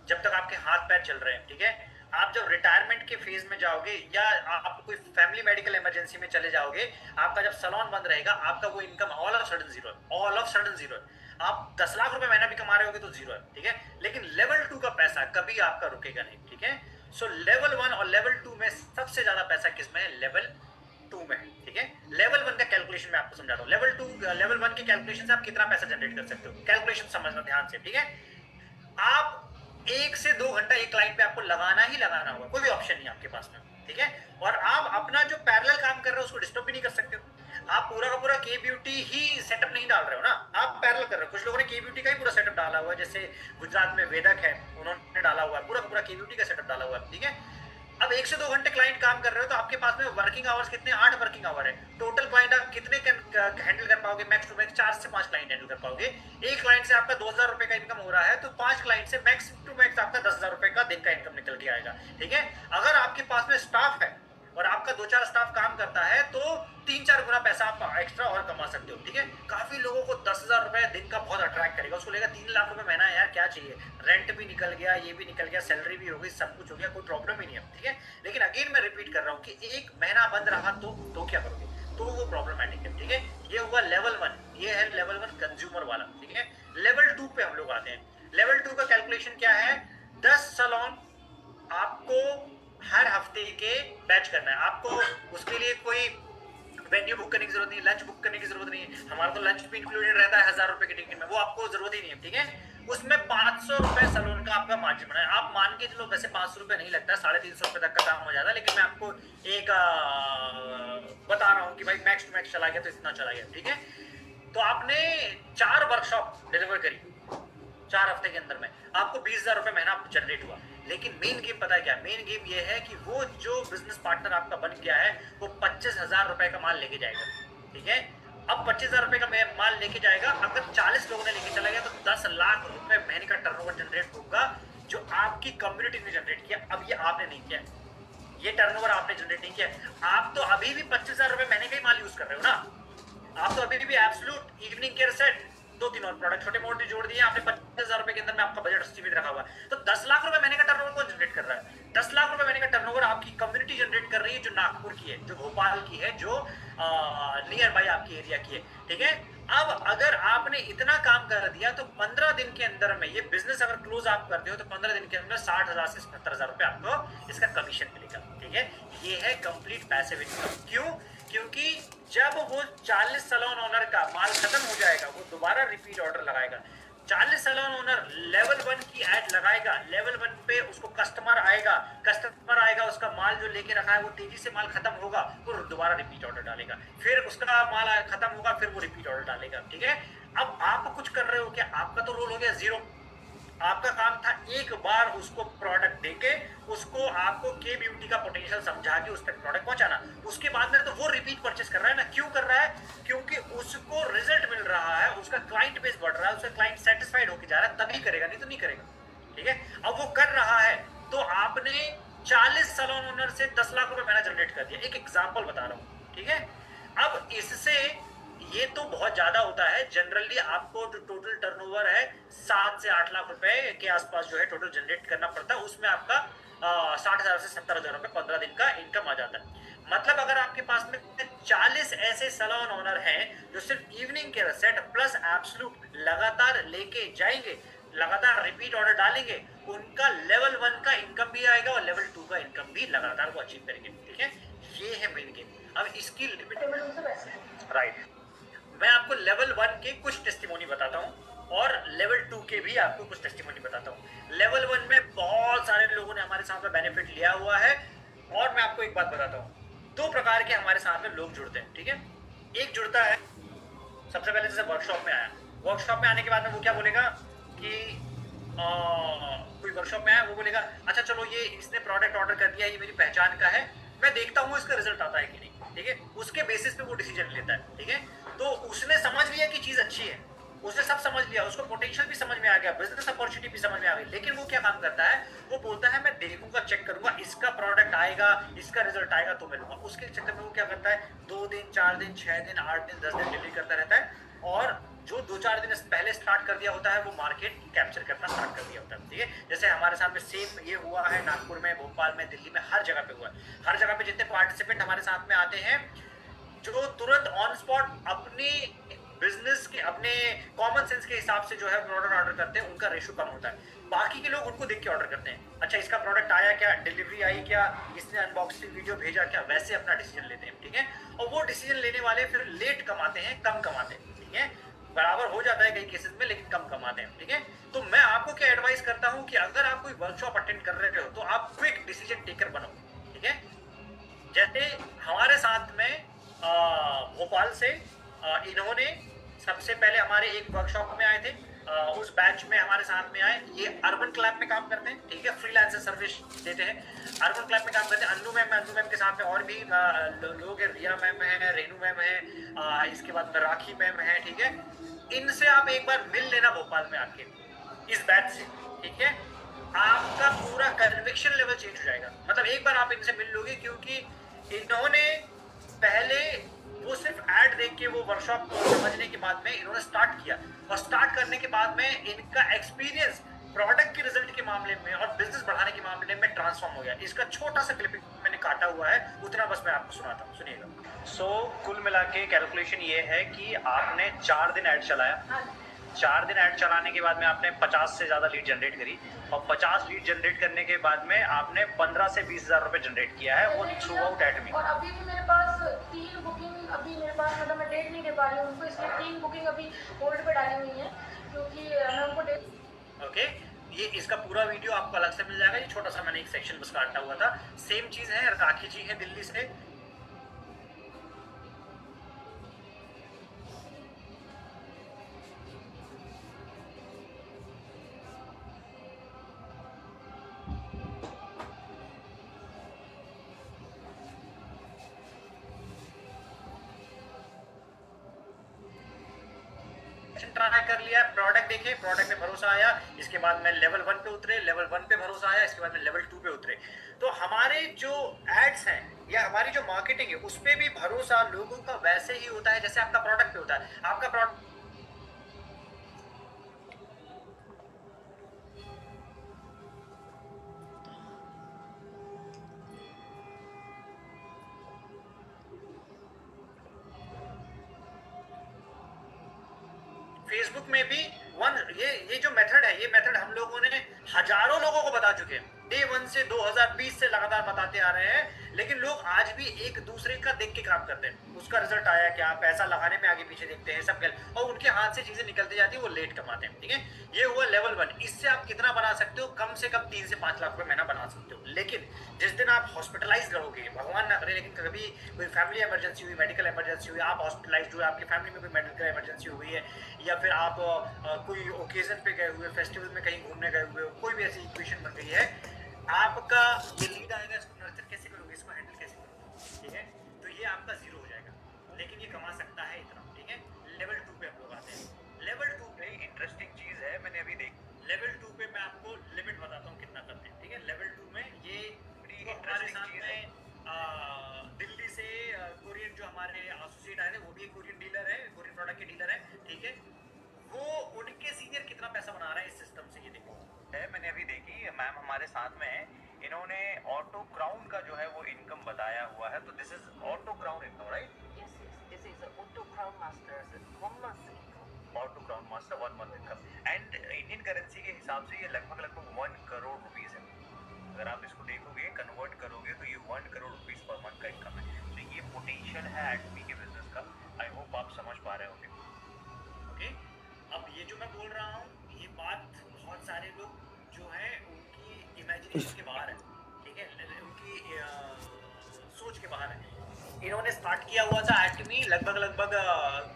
जब तक आपके हाथ पैर चल रहे हैं, ठीक है। आप जब रिटायरमेंट के फेज में जाओगे या आप कोई फैमिली मेडिकल इमरजेंसी में चले जाओगे, आपका जब सैलून बंद रहेगा, आपका वो income all of sudden zero है, ऑल ऑफ सडन जीरो है। आप 10 लाख रुपए महीना भी कमा रहे होगे तो जीरो है, ठीक है। लेकिन लेवल 2 का पैसा कभी आपका रुकेगा नहीं, ठीक है। सो लेवल 1 और लेवल 2 में सबसे ज्यादा पैसा किसमें है? लेवल 2 में, ठीक है। लेवल 1 का कैलकुलेशन मैं आपको समझाता हूँ। लेवल 1 के कैलकुलेशन से आप कितना पैसा जनरेट कर सकते हो, कैलकुलेशन समझना ध्यान से, ठीक है। आप 1 से 2 घंटा एक क्लाइंट पे आपको लगाना ही लगाना होगा, कोई भी ऑप्शन नहीं आपके पास में, ठीक है। और आप अपना जो पैरेलल काम कर रहे हो उसको डिस्टर्ब भी नहीं कर सकते हो। आप पूरा का पूरा के ब्यूटी ही सेटअप नहीं डाल रहे हो ना, आप पैरेलल कर रहे हो। कुछ लोगों ने के ब्यूटी का ही पूरा सेटअप डाला हुआ है, जैसे गुजरात में वेदक है, उन्होंने डाला हुआ है पूरा का पूरा के ब्यूटी का सेटअप डाला हुआ है, ठीक है। अब 1 से 2 घंटे क्लाइंट काम कर रहे हो तो आपके पास में वर्किंग आवर्स कितने? 8 वर्किंग आवर है। टोटल क्लाइंट आप कितने हैंडल कर पाओगे? मैक्स टू मैक्स 4 से 5 क्लाइंट हैंडल कर पाओगे। एक क्लाइंट से आपका 2000 रुपए का इनकम हो रहा है तो 5 क्लाइंट से मैक्स टू मैक्स आपका 10,000 रुपए का दिन का इनकम निकल के आएगा, ठीक है। अगर आपके पास में स्टाफ है और आपका 2-4 स्टाफ काम करता है तो 3-4 गुना पैसा आप एक्स्ट्रा और कमा सकते हो, ठीक है। काफी लोगों को 10,000 रुपए दिन का बहुत अट्रैक्ट करेगा, उसको लेगा 3 लाख रुपए महीना, यार क्या चाहिए, रेंट भी निकल गया, ये भी निकल गया, सैलरी भी हो गई, सब कुछ हो गया, कोई प्रॉब्लम ही नहीं है, ठीक है। लेकिन अगेन मैं रिपीट कर रहा हूँ कि एक महीना बंद रहा तो क्या करोगे? तो वो प्रॉब्लमैटिक है, ठीक है। ये हुआ लेवल 1, ये है लेवल 1 कंज्यूमर वाला, ठीक है। लेवल 2 पे हम लोग आते हैं। लेवल 2 का कैलकुलेशन क्या है? 10 सैलून आपको हर हफ्ते के बैच करना है। आपको उसके लिए कोई वेन्यू बुक करने की जरूरत नहीं है, लंच बुक करने की जरूरत नहीं है। हमारा तो लंच भी इंक्लूडेड रहता है 1000 रुपए के टिकट में, वो आपको जरूरत ही नहीं है, ठीक है। उसमें 500 रुपए सैलून का आपका मार्जिन बना है। आप मान के चलो, वैसे 500 रुपए नहीं लगता, 350 रुपए तक का काम हो जाता है, लेकिन मैं आपको एक बता रहा हूँ कि भाई मैक्स टू मैक्स चला गया तो इतना चला गया, ठीक है। तो आपने 4 वर्कशॉप डिलीवर करी 4 हफ्ते के अंदर में, आपको 20,000 रुपए महीना जनरेट हुआ। लेकिन मेन गेम पता है क्या? मेन गेम ये है कि वो जो बिजनेस पार्टनर आपका बन गया है वो 25,000 रुपए का माल लेके जाएगा, ठीक है। अब 25,000 रुपए का माल लेके जाएगा, अगर 40 लोगों ने लेके चला गया तो 10 लाख रुपए महीने का टर्नओवर जनरेट होगा, जो आपकी कम्युनिटी ने जनरेट किया। अब ये आपने नहीं किया, ये टर्नओवर आपने जनरेट नहीं किया। आप तो अभी भी 25,000 रुपए महीने का ही माल यूज कर रहे हो ना। आप तो अभी भी एब्सोल्यूट इवनिंग केयर सेट 2-3 और प्रोडक्ट छोटे मोटे जोड़ दिए आपने, 25,000 रुपए के अंदर में आपका बजट सीमित रखा हुआ है। तो 10 लाख रुपए महीने का टर्नओवर कौन जनरेट कर रहा है? 10 लाख रुपए महीने का टर्नओवर आपकी कम्युनिटी जनरेट कर रही है, जो नागपुर की है, जो भोपाल की है, जो नियर बाय आपकी एरिया की है, ठीक है। अब अगर आपने इतना काम कर दिया तो 15 दिन के अंदर में ये बिजनेस अगर क्लोज आप करते हो तो 15 दिन के अंदर 60,000 से 70,000 रुपए आपको इसका कमीशन मिलेगा, ठीक है। ये है कंप्लीट पैसिव इनकम। क्यों? क्योंकि जब वो 40 सैलून ओनर का माल खत्म हो जाएगा वो दोबारा रिपीट ऑर्डर लगाएगा। 40 सैलून ओनर लेवल 1 की ऐड लगाएगा, लेवल 1 पे उसको कस्टमर आएगा, उसका माल जो लेके रखा है वो तेजी से माल खत्म होगा, वो दोबारा रिपीट ऑर्डर डालेगा, फिर उसका माल खत्म होगा, फिर वो रिपीट ऑर्डर डालेगा, ठीक है। अब आप कुछ कर रहे हो क्या? आपका तो रोल हो गया जीरो। आपका काम था एक बार उसको प्रोडक्ट देके उसको आपको के ब्यूटी का पोटेंशियल समझा के उस तक प्रोडक्ट पहुंचाना। उसके बाद में तो वो रिपीट परचेस कर रहा है ना। क्यों कर रहा है? क्योंकि उसको रिजल्ट मिल रहा है, उसका क्लाइंट बेस बढ़ रहा है, उसका क्लाइंट सेटिस्फाइड होकर जा रहा है, तभी करेगा, नहीं तो नहीं करेगा, ठीक है। अब वो कर रहा है तो आपने 40 सैलून ओनर से 10 लाख रुपए महीना जनरेट कर दिया। एक एग्जाम्पल बता रहा हूं, ठीक है। अब इससे ये तो बहुत ज्यादा होता है। जनरली आपको जो टोटल टर्नओवर है 7 से 8 लाख रुपए के आसपास जो है टोटल जनरेट करना पड़ता है। उसमें आपका 60,000 से 70,000 रुपए 15 दिन का इनकम आ जाता है। मतलब अगर आपके पास में 40 ऐसे सैलून ओनर हैं जो सिर्फ इवनिंग के सेट प्लस एब्सोल्यूट लगातार लेके जाएंगे, लगातार रिपीट ऑर्डर डालेंगे, उनका लेवल 1 का इनकम भी आएगा और लेवल 2 का इनकम भी लगातार वो अचीव करेंगे, ठीक है। ये है मेन गेम। अब इसकी लिमिट, राइट, मैं आपको लेवल 1 के कुछ टेस्टिमोनी बताता हूँ और लेवल 2 के भी आपको कुछ टेस्टिमोनी बताता हूँ। लेवल 1 में बहुत सारे लोगों ने हमारे साथ में बेनिफिट लिया हुआ है। और मैं आपको एक बात बताता हूँ, 2 प्रकार के हमारे साथ में लोग जुड़ते हैं, ठीक है। एक जुड़ता है सबसे पहले जैसे वर्कशॉप में आया, वर्कशॉप में आने के बाद में वो क्या बोलेगा कि कोई वर्कशॉप में आया, वो बोलेगा अच्छा चलो ये इसने प्रोडक्ट ऑर्डर कर दिया, ये मेरी पहचान का है, मैं देखता हूँ इसका रिजल्ट आता है कि नहीं, ठीक है। उसके बेसिस पे वो डिसीजन लेता है, ठीक है। तो उसने समझ लिया कि चीज अच्छी है, उसने सब समझ लिया, उसको पोटेंशियल भी समझ में आ गया, बिजनेस अपॉर्चुनिटी भी समझ में आ गई, लेकिन वो क्या काम करता है, वो बोलता है मैं देखूंगा, चेक करूंगा, इसका प्रोडक्ट आएगा, इसका रिजल्ट आएगा तो मैं लूंगा। उसके चक्कर में वो क्या करता है, 2 दिन 4 दिन 6 दिन 8 दिन 10 दिन डिलीवरी करता रहता है, और जो 2-4 दिन पहले स्टार्ट कर दिया होता है वो मार्केट कैप्चर करना स्टार्ट कर दिया होता है, ठीक है। जैसे हमारे साथ में सेम ये हुआ है, नागपुर में, भोपाल में, दिल्ली में, हर जगह पे हुआ है। हर जगह पे जितने पार्टिसिपेंट हमारे साथ में आते हैं जो तुरंत ऑन स्पॉट अपनी बिजनेस के, अपने कॉमन सेंस के हिसाब से जो है प्रोडक्ट ऑर्डर करते हैं, उनका रेशो कम होता है। बाकी के लोग उनको देख के ऑर्डर करते हैं, अच्छा इसका प्रोडक्ट आया क्या, डिलीवरी आई क्या, इसने अनबॉक्सिंग वीडियो भेजा क्या, वैसे अपना डिसीजन लेते हैं, ठीक है। और वो डिसीजन लेने वाले फिर लेट कमाते हैं, कम कमाते हैं, ठीक है। बराबर हो जाता है कई केसेस में, लेकिन कम कमाते हैं, ठीक है। तो मैं आपको क्या एडवाइस करता हूं कि अगर आप कोई वर्कशॉप अटेंड कर रहे हो तो आप क्विक डिसीजन टेकर बनो, ठीक है। जैसे हमारे साथ में भोपाल से इन्होंने सबसे पहले हमारे एक वर्कशॉप में आए थे, उस बैच में हमारे साथ में आए। ये अर्बन क्लैब में काम करते हैं, ठीक है, फ्रीलांसर सर्विस देते हैं, अर्बन क्लैब में काम करते हैं। अन्नू मैम के साथ में और भी लोग हैं, रिया मैम है, रेनू मैम है, इसके बाद में राखी मैम है, ठीक है। इनसे आप एक बार मिल लेना भोपाल में आके इस बैच से, ठीक है। आपका पूरा कन्विक्शन लेवल चेंज हो जाएगा। मतलब एक बार आप इनसे मिल लोगे, क्योंकि इन्होंने पहले वो सिर्फ ऐड देख के वो वर्कशॉप को समझने के बाद में इन्होंने स्टार्ट किया, और स्टार्ट करने के बाद में इनका एक्सपीरियंस प्रोडक्ट के रिजल्ट के मामले में और बिजनेस बढ़ाने के मामले में ट्रांसफॉर्म हो गया। इसका छोटा सा क्लिपिंग मैंने काटा हुआ है, उतना बस मैं आपको सुनाता हूँ, सुनिएगा। सो कुल मिला के कैलकुलेशन ये है कि आपने 4 दिन ऐड चलाया, 4 दिन ऐड चलाने के बाद में आपने 50 से ज्यादा लीड जनरेट करी, और 50 लीड जनरेट करने के बाद में आपने 15 से 20,000 रुपए जनरेट किया है, वो थ्रू आउट एडमी।
और अभी भी मेरे पास 3 बुकिंग, अभी मेरे पास मतलब मैं डेट नहीं दे पा रही हूँ उनको, इसलिए 3 बुकिंग अभी होल्ड पे डाली हुई है, क्योंकि मैं उनको डेट।
ओके, ये इसका पूरा वीडियो आपको अलग से मिल जाएगा, ये छोटा सा मैंने एक सेक्शन बस काटा हुआ था। सेम चीज है, राखी जी है दिल्ली से, ट्राई कर लिया, प्रोडक्ट देखे, प्रोडक्ट में भरोसा आया, इसके बाद में लेवल 1 पे उतरे, लेवल 1 पे भरोसा आया, इसके बाद में लेवल 2 पे उतरे। तो हमारे जो एड्स हैं या हमारी जो मार्केटिंग है उस पे भी भरोसा लोगों का वैसे ही होता है जैसे आपका प्रोडक्ट पे होता है। आपका प्रोडक्ट फेसबुक में भी ये जो मेथड है, ये मेथड हम लोगों ने हजारों लोगों को बता चुके हैं, डे 1 से 2020 से लगातार बताते आ रहे हैं लेकिन लोग आज भी एक दूसरे का देख के काम करते हैं, उसका रिजल्ट आया क्या, पैसा लगाने में आगे पीछे देखते हैं सब और उनके हाथ से चीजें निकलती जाती है, वो लेट कमाते हैं। ठीक है, ये हुआ लेवल 1। इससे आप कितना बना सकते हो? कम से कम 3 से 5 लाख रुपए महीना बना सकते हो। लेकिन जिस दिन आप हॉस्पिटलाइज रहोगे, भगवान ना करे, लेकिन कभी कोई फैमिली इमरजेंसी हुई, मेडिकल इमरजेंसी हुई, आप हॉस्पिटलाइज हुए, आपकी फैमिली में कोई मेडिकल इमरजेंसी हुई है, या फिर आप कोई ओकेजन पे गए हुए, फेस्टिवल में कहीं घूमने गए हुए हो, कोई भी ऐसी इक्वेशन बन गई है, आपका ये लीड आएगा, इसको नर्चर कैसे करोगे, इसको हैंडल कैसे करोगे? ठीक है, तो ये आपका जीरो हो जाएगा, लेकिन ये कमा सकता है इतना। ठीक है, लेवल 2 पे हम लोग आते हैं। लेवल 2 पे इंटरेस्टिंग चीज है, मैंने अभी देखी। लेवल 2 पे मैं आपको लिमिट बताता हूँ कितना करते हैं। ठीक है, लेवल 2 में ये हमारे साथ में दिल्ली से कोरियन जो हमारे एसोसिएट आए थे, वो भी एक कोरियन डीलर है, कोरियन प्रोडक्ट के डीलर है। ठीक है, वो उनके सीनियर कितना पैसा बना रहा है इस सिस्टम से, ये देखो है। मैंने अभी देखी, मैम हमारे साथ में है, इन्होंने ऑटो क्राउन का जो है वो इनकम बताया हुआ है। तो this is auto crown income, right?
Yes, yes. This is Auto Crown Masters 1 month income.
Auto crown master 1 month income, and Indian currency के हिसाब से ये लगभग 1 करोड़ रुपीस है। अगर आप इसको देखोगे, कन्वर्ट करोगे, तो ये 1 करोड़ रुपीस पर मंथ का इनकम है। तो ये पोटेंशियल है एडमी के बिजनेस का। आई होप आप समझ पा रहे होंगे। ओके, अब ये जो मैं बोल रहा हूँ, ये बात बहुत सारे लोग जो है उनकी इमेजिनेशन के बाहर है। ठीक है, उनकी सोच के बाहर है। इन्होंने स्टार्ट किया हुआ था एटमी लगभग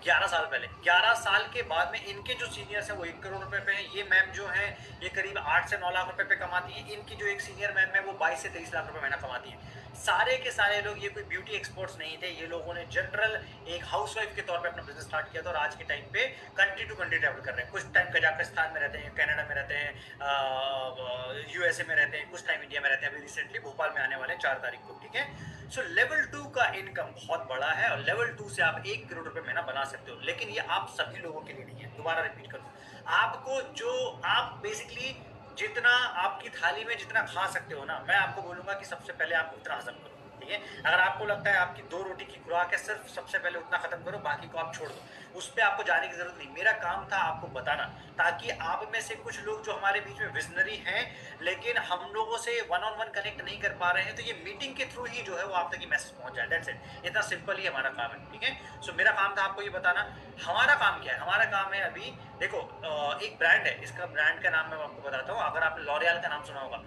11 साल पहले। 11 साल के बाद में इनके जो सीनियर्स हैं वो 1 करोड़ रुपए पे हैं। ये मैम जो है ये करीब 8 से 9 लाख रुपए पे कमाती है। इनकी जो एक सीनियर मैम है वो 22 से 23 लाख रुपए महीना कमाती है। सारे के सारे लोग, ये कोई ब्यूटी एक्सपर्ट्स नहीं थे, ये लोगों ने जनरल एक हाउसवाइफ के तौर पे अपना बिजनेस स्टार्ट किया था, और आज के टाइम पे कंट्री टू कंट्री ट्रैवल कर रहे हैं। कुछ टाइम कजाकिस्तान में रहते हैं, कनाडा में रहते हैं, यूएसए में रहते हैं, कुछ टाइम इंडिया में रहते हैं। अभी रिसेंटली भोपाल में आने वाले 4 तारीख को। ठीक है, सो लेवल 2 का इनकम बहुत बड़ा है, और लेवल 2 से आप 1 करोड़ रुपए महीना बना सकते हो। लेकिन ये आप सभी लोगों के लिए नहीं है। दोबारा रिपीट करूँ, आपको जो आप बेसिकली जितना आपकी थाली में जितना खा सकते हो ना, मैं आपको बोलूंगा कि सबसे पहले आप उतना हजम करो। ठीक है, अगर आपको लगता है आपकी 2 रोटी की खुराक है, सिर्फ सबसे पहले उतना खत्म करो, बाकी को आप छोड़ दो। उस पर आपको जाने की जरूरत नहीं। मेरा काम था आपको बताना, ताकि आप में से कुछ लोग जो हमारे बीच में विजनरी हैं, लेकिन हम लोगों से 1 on 1 कनेक्ट नहीं कर पा रहे हैं, तो ये मीटिंग के थ्रू ही जो है वो आप तक ये मैसेज पहुंच जाए। दैट्स इट, इतना सिंपल ही हमारा काम है। ठीक है, सो मेरा काम था आपको ये बताना। हमारा काम क्या है? हमारा काम है, अभी देखो, एक ब्रांड है, इसका ब्रांड का नाम मैं आपको बताता हूँ। अगर आपने लॉरियल का नाम सुना होगा,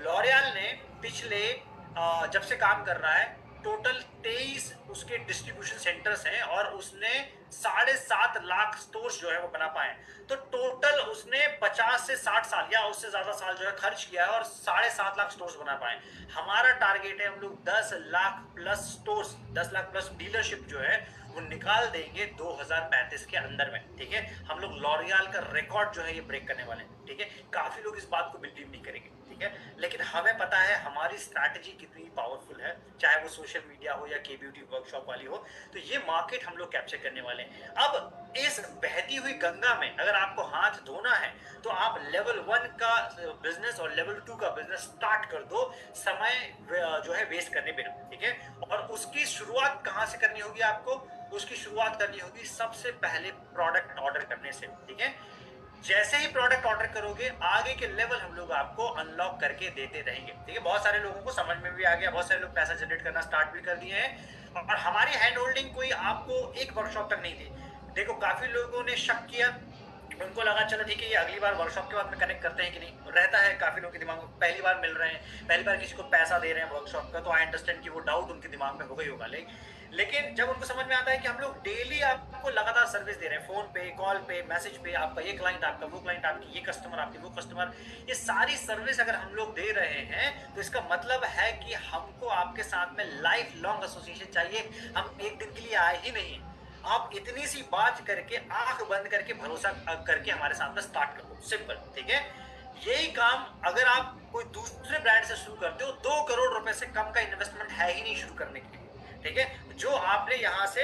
लॉरियल ने पिछले जब से काम कर रहा है, टोटल 23 उसके डिस्ट्रीब्यूशन सेंटर्स हैं, और उसने 7.5 लाख स्टोर्स जो है वो बना पाए। तो टोटल उसने 50 से 60 साल या उससे ज्यादा साल जो है खर्च किया है, और 7.5 लाख स्टोर्स बना पाए। हमारा टारगेट है, हम लोग 10 lakh plus stores, 10 lakh plus dealership जो है वो निकाल देंगे 2035 के अंदर में। ठीक है, हम लोग लॉरियल का रिकॉर्ड जो है ये ब्रेक करने वाले हैं। ठीक है, काफी लोग इस बात को बिलीव नहीं करेंगे। ठीक है, लेकिन हमें पता है हमारी स्ट्रैटेजी कितनी पावरफुल है, चाहे वो सोशल मीडिया हो या के ब्यूटी वर्कशॉप वाली हो। तो ये मार्केट हम लोग कैप्चर करने वाले हैं। अब इस बहती हुई गंगा में अगर आपको हाथ धोना है, तो आप लेवल 1 का बिजनेस और लेवल 2 का बिजनेस स्टार्ट कर दो, समय जो है वेस्ट करने बिना। ठीक है, और उसकी शुरुआत कहाँ से करनी होगी आपको? उसकी शुरुआत करनी होगी सबसे पहले प्रोडक्ट ऑर्डर करने से। ठीक है, जैसे ही प्रोडक्ट ऑर्डर करोगे, आगे के लेवल हम लोग आपको अनलॉक करके देते रहेंगे। ठीक है, बहुत सारे लोगों को समझ में भी आ गया, बहुत सारे लोग पैसा जनरेट करना स्टार्ट भी कर दिए हैं, और हमारी हैंड होल्डिंग कोई आपको एक वर्कशॉप तक नहीं थी। देखो, काफी लोगों ने शक किया, उनको लगा चलो ठीक है, ये अगली बार वर्कशॉप के बाद में कनेक्ट करते हैं कि नहीं। रहता है काफी लोगों के दिमाग में, पहली बार मिल रहे हैं, पहली बार किसी को पैसा दे रहे हैं वर्कशॉप का, तो आई अंडरस्टैंड कि वो डाउट उनके दिमाग में हो गई होगा। लेकिन जब उनको समझ में आता है कि हम लोग डेली आपको लगातार सर्विस दे रहे हैं, फोन पे, कॉल पे, मैसेज पे, आपका ये क्लाइंट, आपका वो क्लाइंट, आपकी ये कस्टमर, आपकी वो कस्टमर, ये सारी सर्विस अगर हम लोग दे रहे हैं, तो इसका मतलब है कि हमको आपके साथ में लाइफ लॉन्ग एसोसिएशन चाहिए। हम एक दिन के लिए आए ही नहीं। आप इतनी सी बात करके, आंख बंद करके, भरोसा करके हमारे साथ में स्टार्ट कर दो, सिंपल। ठीक है, यही काम अगर आप कोई दूसरे ब्रांड से शुरू करते हो, 2 करोड़ रुपए से कम का इन्वेस्टमेंट है ही नहीं शुरू करने के लिए। ठीक है, जो आपने यहाँ से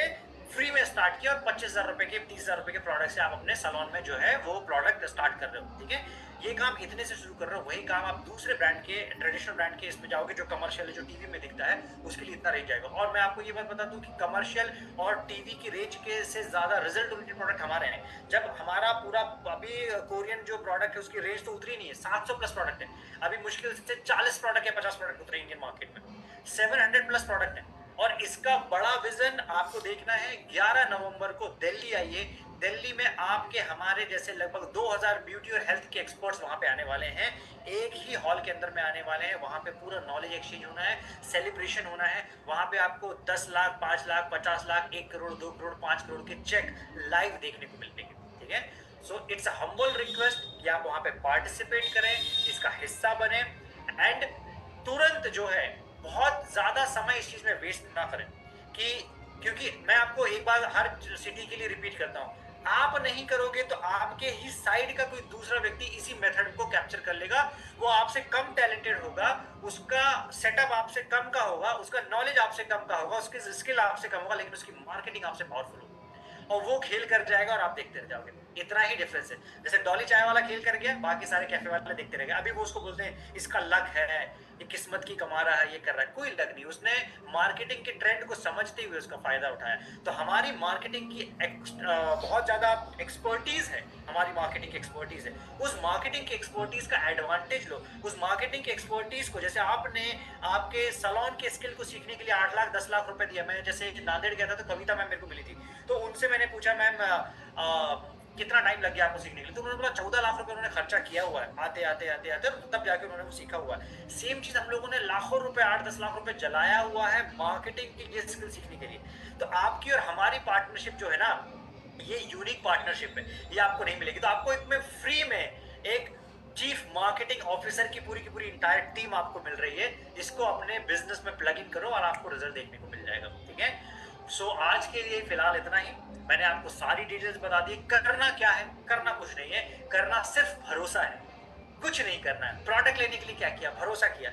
फ्री में स्टार्ट किया, और 25,000 रुपए के, 30,000 रुपए के प्रोडक्ट से आप अपने सैलून में जो है वो प्रोडक्ट स्टार्ट कर रहे हो। ठीक है, ये काम इतने से शुरू कर रहे हो, वही काम आप दूसरे ब्रांड के, ट्रेडिशनल ब्रांड के इसमें जाओगे, जो कमर्शियल है, जो टीवी में दिखता है, उसके लिए इतना रेंज जाएगा। और मैं आपको ये बात बता दूं कि कमर्शियल और टीवी की रेंज के से ज्यादा रिजल्ट ओरिएंटेड प्रोडक्ट हमारे हैं। जब हमारा पूरा अभी कोरियन जो प्रोडक्ट है उसकी रेंज तो उतरी नहीं है, 700 प्लस प्रोडक्ट है। अभी मुश्किल से 40 प्रोडक्ट या 50 प्रोडक्ट उतरे इंडियन मार्केट में। 700 प्लस प्रोडक्ट है और इसका बड़ा विजन आपको देखना है। 11 नवंबर को दिल्ली आइए। दिल्ली में आपके हमारे जैसे लगभग 2000 ब्यूटी और हेल्थ के एक्सपर्ट्स वहां पे आने वाले हैं, एक ही हॉल के अंदर में आने वाले हैं। वहां पे पूरा नॉलेज एक्सचेंज होना है, सेलिब्रेशन होना है। वहां पे आपको 10 लाख 5 लाख 50 लाख 1 करोड़ 2 करोड़ 5 करोड़ के चेक लाइव देखने को मिलेंगे, ठीक है। So it's a humble request कि आप वहां पे पार्टिसिपेट करें, इसका हिस्सा बने एंड तुरंत जो है बहुत ज्यादा समय इस चीज में वेस्ट ना करें कि क्योंकि मैं आपको एक बार हर सिटी के लिए रिपीट करता हूं, आप नहीं करोगे तो आपके ही साइड का कोई दूसरा व्यक्ति इसी मेथड को कैप्चर कर लेगा। वो आपसे कम टैलेंटेड होगा, उसका सेटअप आपसे कम का होगा, उसका नॉलेज आपसे कम का होगा, उसकी स्किल आपसे कम होगा, लेकिन उसकी मार्केटिंग आपसे पावरफुल होगी और वो खेल कर जाएगा और आप देखते रह जाओगे। इतना ही डिफरेंस है। जैसे डॉली चाय वाला खेल कर गया, बाकी सारे कैफे वाले देखते रह गए। अभी वो उसको बोलते हैं इसका लक है, ये किस्मत की कमा रहा है, ये कर रहा है। कोई लक नहीं, उसने मार्केटिंग के ट्रेंड को समझते हुए उसका फायदा उठाया। तो हमारी मार्केटिंग की बहुत ज्यादा एक्सपर्टीज है, हमारी मार्केटिंग की एक्सपर्टीज है। उस मार्केटिंग की एक्सपर्टीज का एडवांटेज लो। उस मार्केटिंग की एक्सपर्टीज को, जैसे आपने आपके सैलून के स्किल को सीखने के लिए 8 लाख 10 लाख रुपए दिया। मैं जैसे नांदेड़ गया था तो कविता मैम मेरे को मिली थी, तो उनसे मैंने पूछा मैम कितना टाइम लग गया आपको सीखने के लिए, तो उन्होंने बोला 14 लाख रुपए उन्होंने खर्चा किया हुआ है आते आते आते आते, तब जाके उन्होंने वो सीखा हुआ है। सेम चीज हम लोगों ने लाखों रुपए 8-10 लाख रुपए जलाया हुआ है मार्केटिंग की ये स्किल सीखने के लिए। तो आपकी और हमारी पार्टनरशिप जो है ना, ये यूनिक पार्टनरशिप है, ये आपको नहीं मिलेगी। तो आपको एक में फ्री में एक चीफ मार्केटिंग ऑफिसर की पूरी इंटायर टीम आपको मिल रही है, जिसको अपने बिजनेस में प्लग इन करो और आपको रिजल्ट देखने को मिल जाएगा, ठीक है। सो आज के लिए फिलहाल इतना ही। मैंने आपको सारी डिटेल्स बता दी। करना क्या है? करना कुछ नहीं है, करना सिर्फ भरोसा है, कुछ नहीं करना है। प्रोडक्ट लेने के लिए क्या किया? भरोसा किया।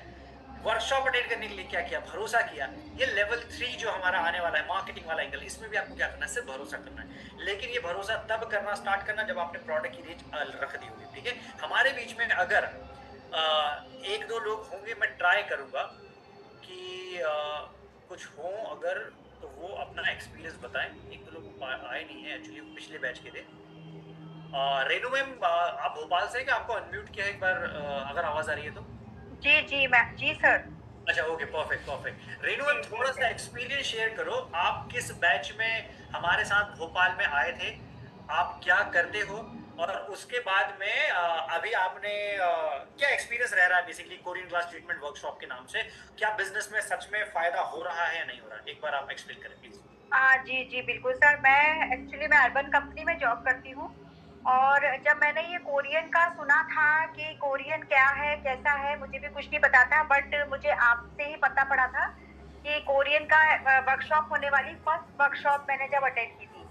वर्कशॉप अटेंड करने के लिए क्या किया? भरोसा किया। ये लेवल 3 जो हमारा आने वाला है मार्केटिंग वाला एंगल, इसमें भी आपको क्या करना है? सिर्फ भरोसा करना है। लेकिन ये भरोसा तब करना स्टार्ट करना जब आपने प्रोडक्ट की रीच रख दी होगी, ठीक है। हमारे बीच में अगर 1-2 लोग होंगे, मैं ट्राई करूंगा कि कुछ हो अगर, तो वो अपना एक्सपीरियंस बताएं। 1-2 लोग आए नहीं है एक्चुअली, पिछले बैच के थे। रेनू मैम, आप भोपाल से हैं क्या? आपको अनम्यूट किया है एक बार, अगर आवाज आ रही है तो।
जी जी मैम, जी सर।
अच्छा, ओके, परफेक्ट। रेनू मैम, थोड़ा सा एक्सपीरियंस शेयर करो। आप किस बैच में हमारे साथ भोपाल में आए थे, आप क्या करते हो, और उसके बाद में अभी आपने क्या एक्सपीरियंस रह रहा है basically Korean glass treatment workshop के नाम से? क्या बिजनेस में सच में फायदा हो रहा है या नहीं हो रहा है? एक बार आप एक्सप्लेन करें प्लीज।
जी जी बिल्कुल सर। मैं अर्बन कंपनी में जॉब करती हूँ, और जब मैंने ये कोरियन का सुना था कि कोरियन क्या है कैसा है, मुझे भी कुछ नहीं पता था, बट मुझे आपसे ही पता पड़ा था कि कोरियन का वर्कशॉप होने वाली फर्स्ट वर्कशॉप मैंने जब अटेंड की थी,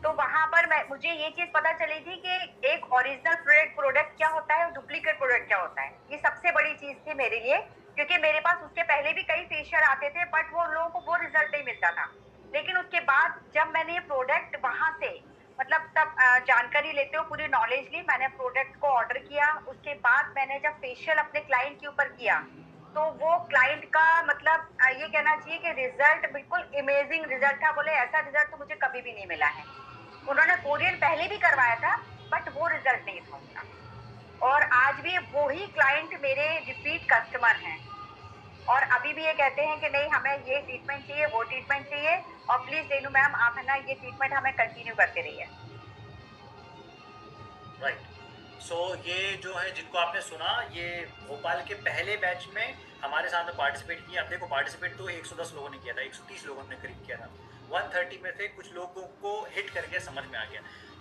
तो वहां पर मुझे ये चीज पता चली थी कि एक ओरिजिनल प्रोडक्ट क्या होता है और डुप्लीकेट प्रोडक्ट क्या होता है। ये सबसे बड़ी चीज थी मेरे लिए, क्योंकि मेरे पास उसके पहले भी कई फेशियल आते थे, बट वो लोगों को वो रिजल्ट नहीं मिलता था। लेकिन उसके बाद जब मैंने ये प्रोडक्ट वहां से मतलब तब जानकारी लेते हुए पूरी नॉलेज ली, मैंने प्रोडक्ट को ऑर्डर किया। उसके बाद मैंने जब फेशियल अपने क्लाइंट के ऊपर किया, तो वो क्लाइंट का मतलब ये कहना चाहिए कि रिजल्ट बिल्कुल अमेजिंग रिजल्ट था। बोले ऐसा रिजल्ट तो मुझे कभी भी नहीं मिला है। उन्होंने कोरियन पहले भी करवाया था, बट वो रिजल्ट नहीं था उनका। और आज भी वो ही क्लाइंट मेरे रिपीट कस्टमर हैं, और अभी भी ये कहते हैं कि नहीं, हमें ये ट्रीटमेंट चाहिए, वो ट्रीटमेंट चाहिए, और प्लीज रेनू मैम आप है ना ये ट्रीटमेंट हमें कंटिन्यू करते रहिए।
राइट। सो ये जो है जिनको आपने सुना, ये भोपाल के पहले बैच में हमारे साथ में पार्टिसिपेट किया। अब देखो, पार्टिसिपेट तो 110 लोगों ने किया था, 130 लोगों ने करीब किया था। 130 में से कुछ लोगों को हिट करके समझ में आ गया।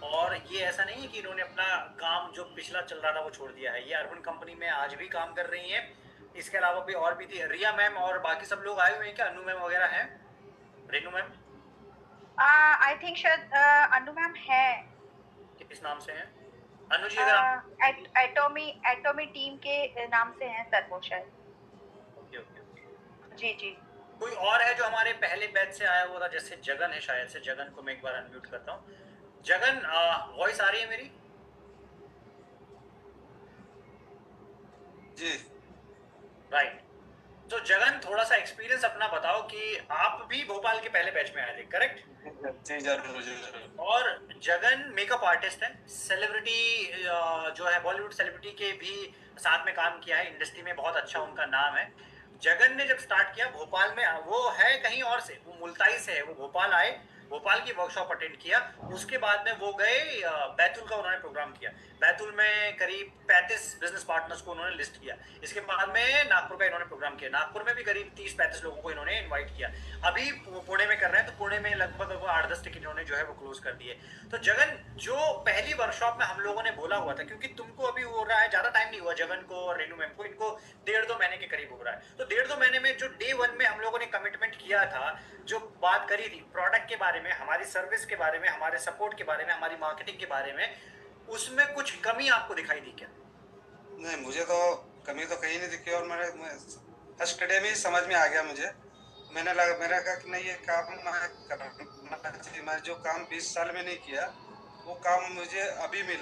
और ये ऐसा नहीं है कि इन्होंने अपना काम जो पिछला चल रहा था वो छोड़ दिया है। ये अर्बन कंपनी में आज भी काम कर रही है। इसके अलावा भी और भी थी, रिया मैम और बाकी सब लोग आए हुए हैं क्या? अनु मैम वगैरह हैं? रेनू मैम
आई थिंक शायद अनु मैम है।
किस नाम से हैं? अनु जी अगर आप
एटोमी टीम के नाम से हैं सर वो शायद।
ओके।
जी जी।
कोई और है जो हमारे पहले बैच से आया हुआ था? जैसे जगन है शायद से। जगन को मैं एक बार अनम्यूट करता हूँ। जगन, वॉइस आ रही है मेरी?
जी
राइट। तो जगन, थोड़ा सा एक्सपीरियंस अपना बताओ कि आप भी भोपाल के पहले बैच में आए थे, करेक्ट?
जी जरूर।
और जगन मेकअप आर्टिस्ट है, सेलिब्रिटी जो है बॉलीवुड सेलिब्रिटी के भी साथ में काम किया है, इंडस्ट्री में बहुत अच्छा उनका नाम है। जगन ने जब स्टार्ट किया भोपाल में, वो है कहीं और से, वो मुल्ताई से है, वो भोपाल आए, भोपाल की वर्कशॉप अटेंड किया, उसके बाद में वो गए बैतूल का उन्होंने प्रोग्राम किया, बैतूल में करीब 35 बिजनेस पार्टनर्स को उन्होंने लिस्ट किया, इसके बाद में नागपुर का इन्होंने प्रोग्राम किया, नागपुर में भी करीब 30-35 लोगों को इन्होंने इन्वाइट किया, अभी पुणे में कर रहे हैं, तो पुणे में लगभग 8-10 टिकट इन्होंने जो है वो क्लोज कर दिए। तो जगन, जो पहली वर्कशॉप में हम लोगों ने बोला हुआ था, क्योंकि तुमको अभी हो रहा है, ज्यादा टाइम नहीं हुआ जगन को और रेनू मैम को, इनको 1.5-2 महीने के करीब हो रहा है, तो 1.5-2 महीने में जो डे 1 में हम लोगों ने कमिटमेंट किया था, जो बात करी थी प्रोडक्ट के बारे में, हमारी सर्विस के बारे में, हमारे सपोर्ट के बारे में, हमारी मार्केटिंग के बारे में, उसमें कुछ कमी आपको दिखाई दी क्या?
नहीं, मुझे तो कमी तो कहीं नहीं दिखी, और फर्स्ट डे में ही समझ में आ गया मुझे। मैंने कहा कि नहीं, ये काम मैं करना चाहिए। मैं जो काम 20 साल में नहीं किया, वो काम मुझे अभी मिला।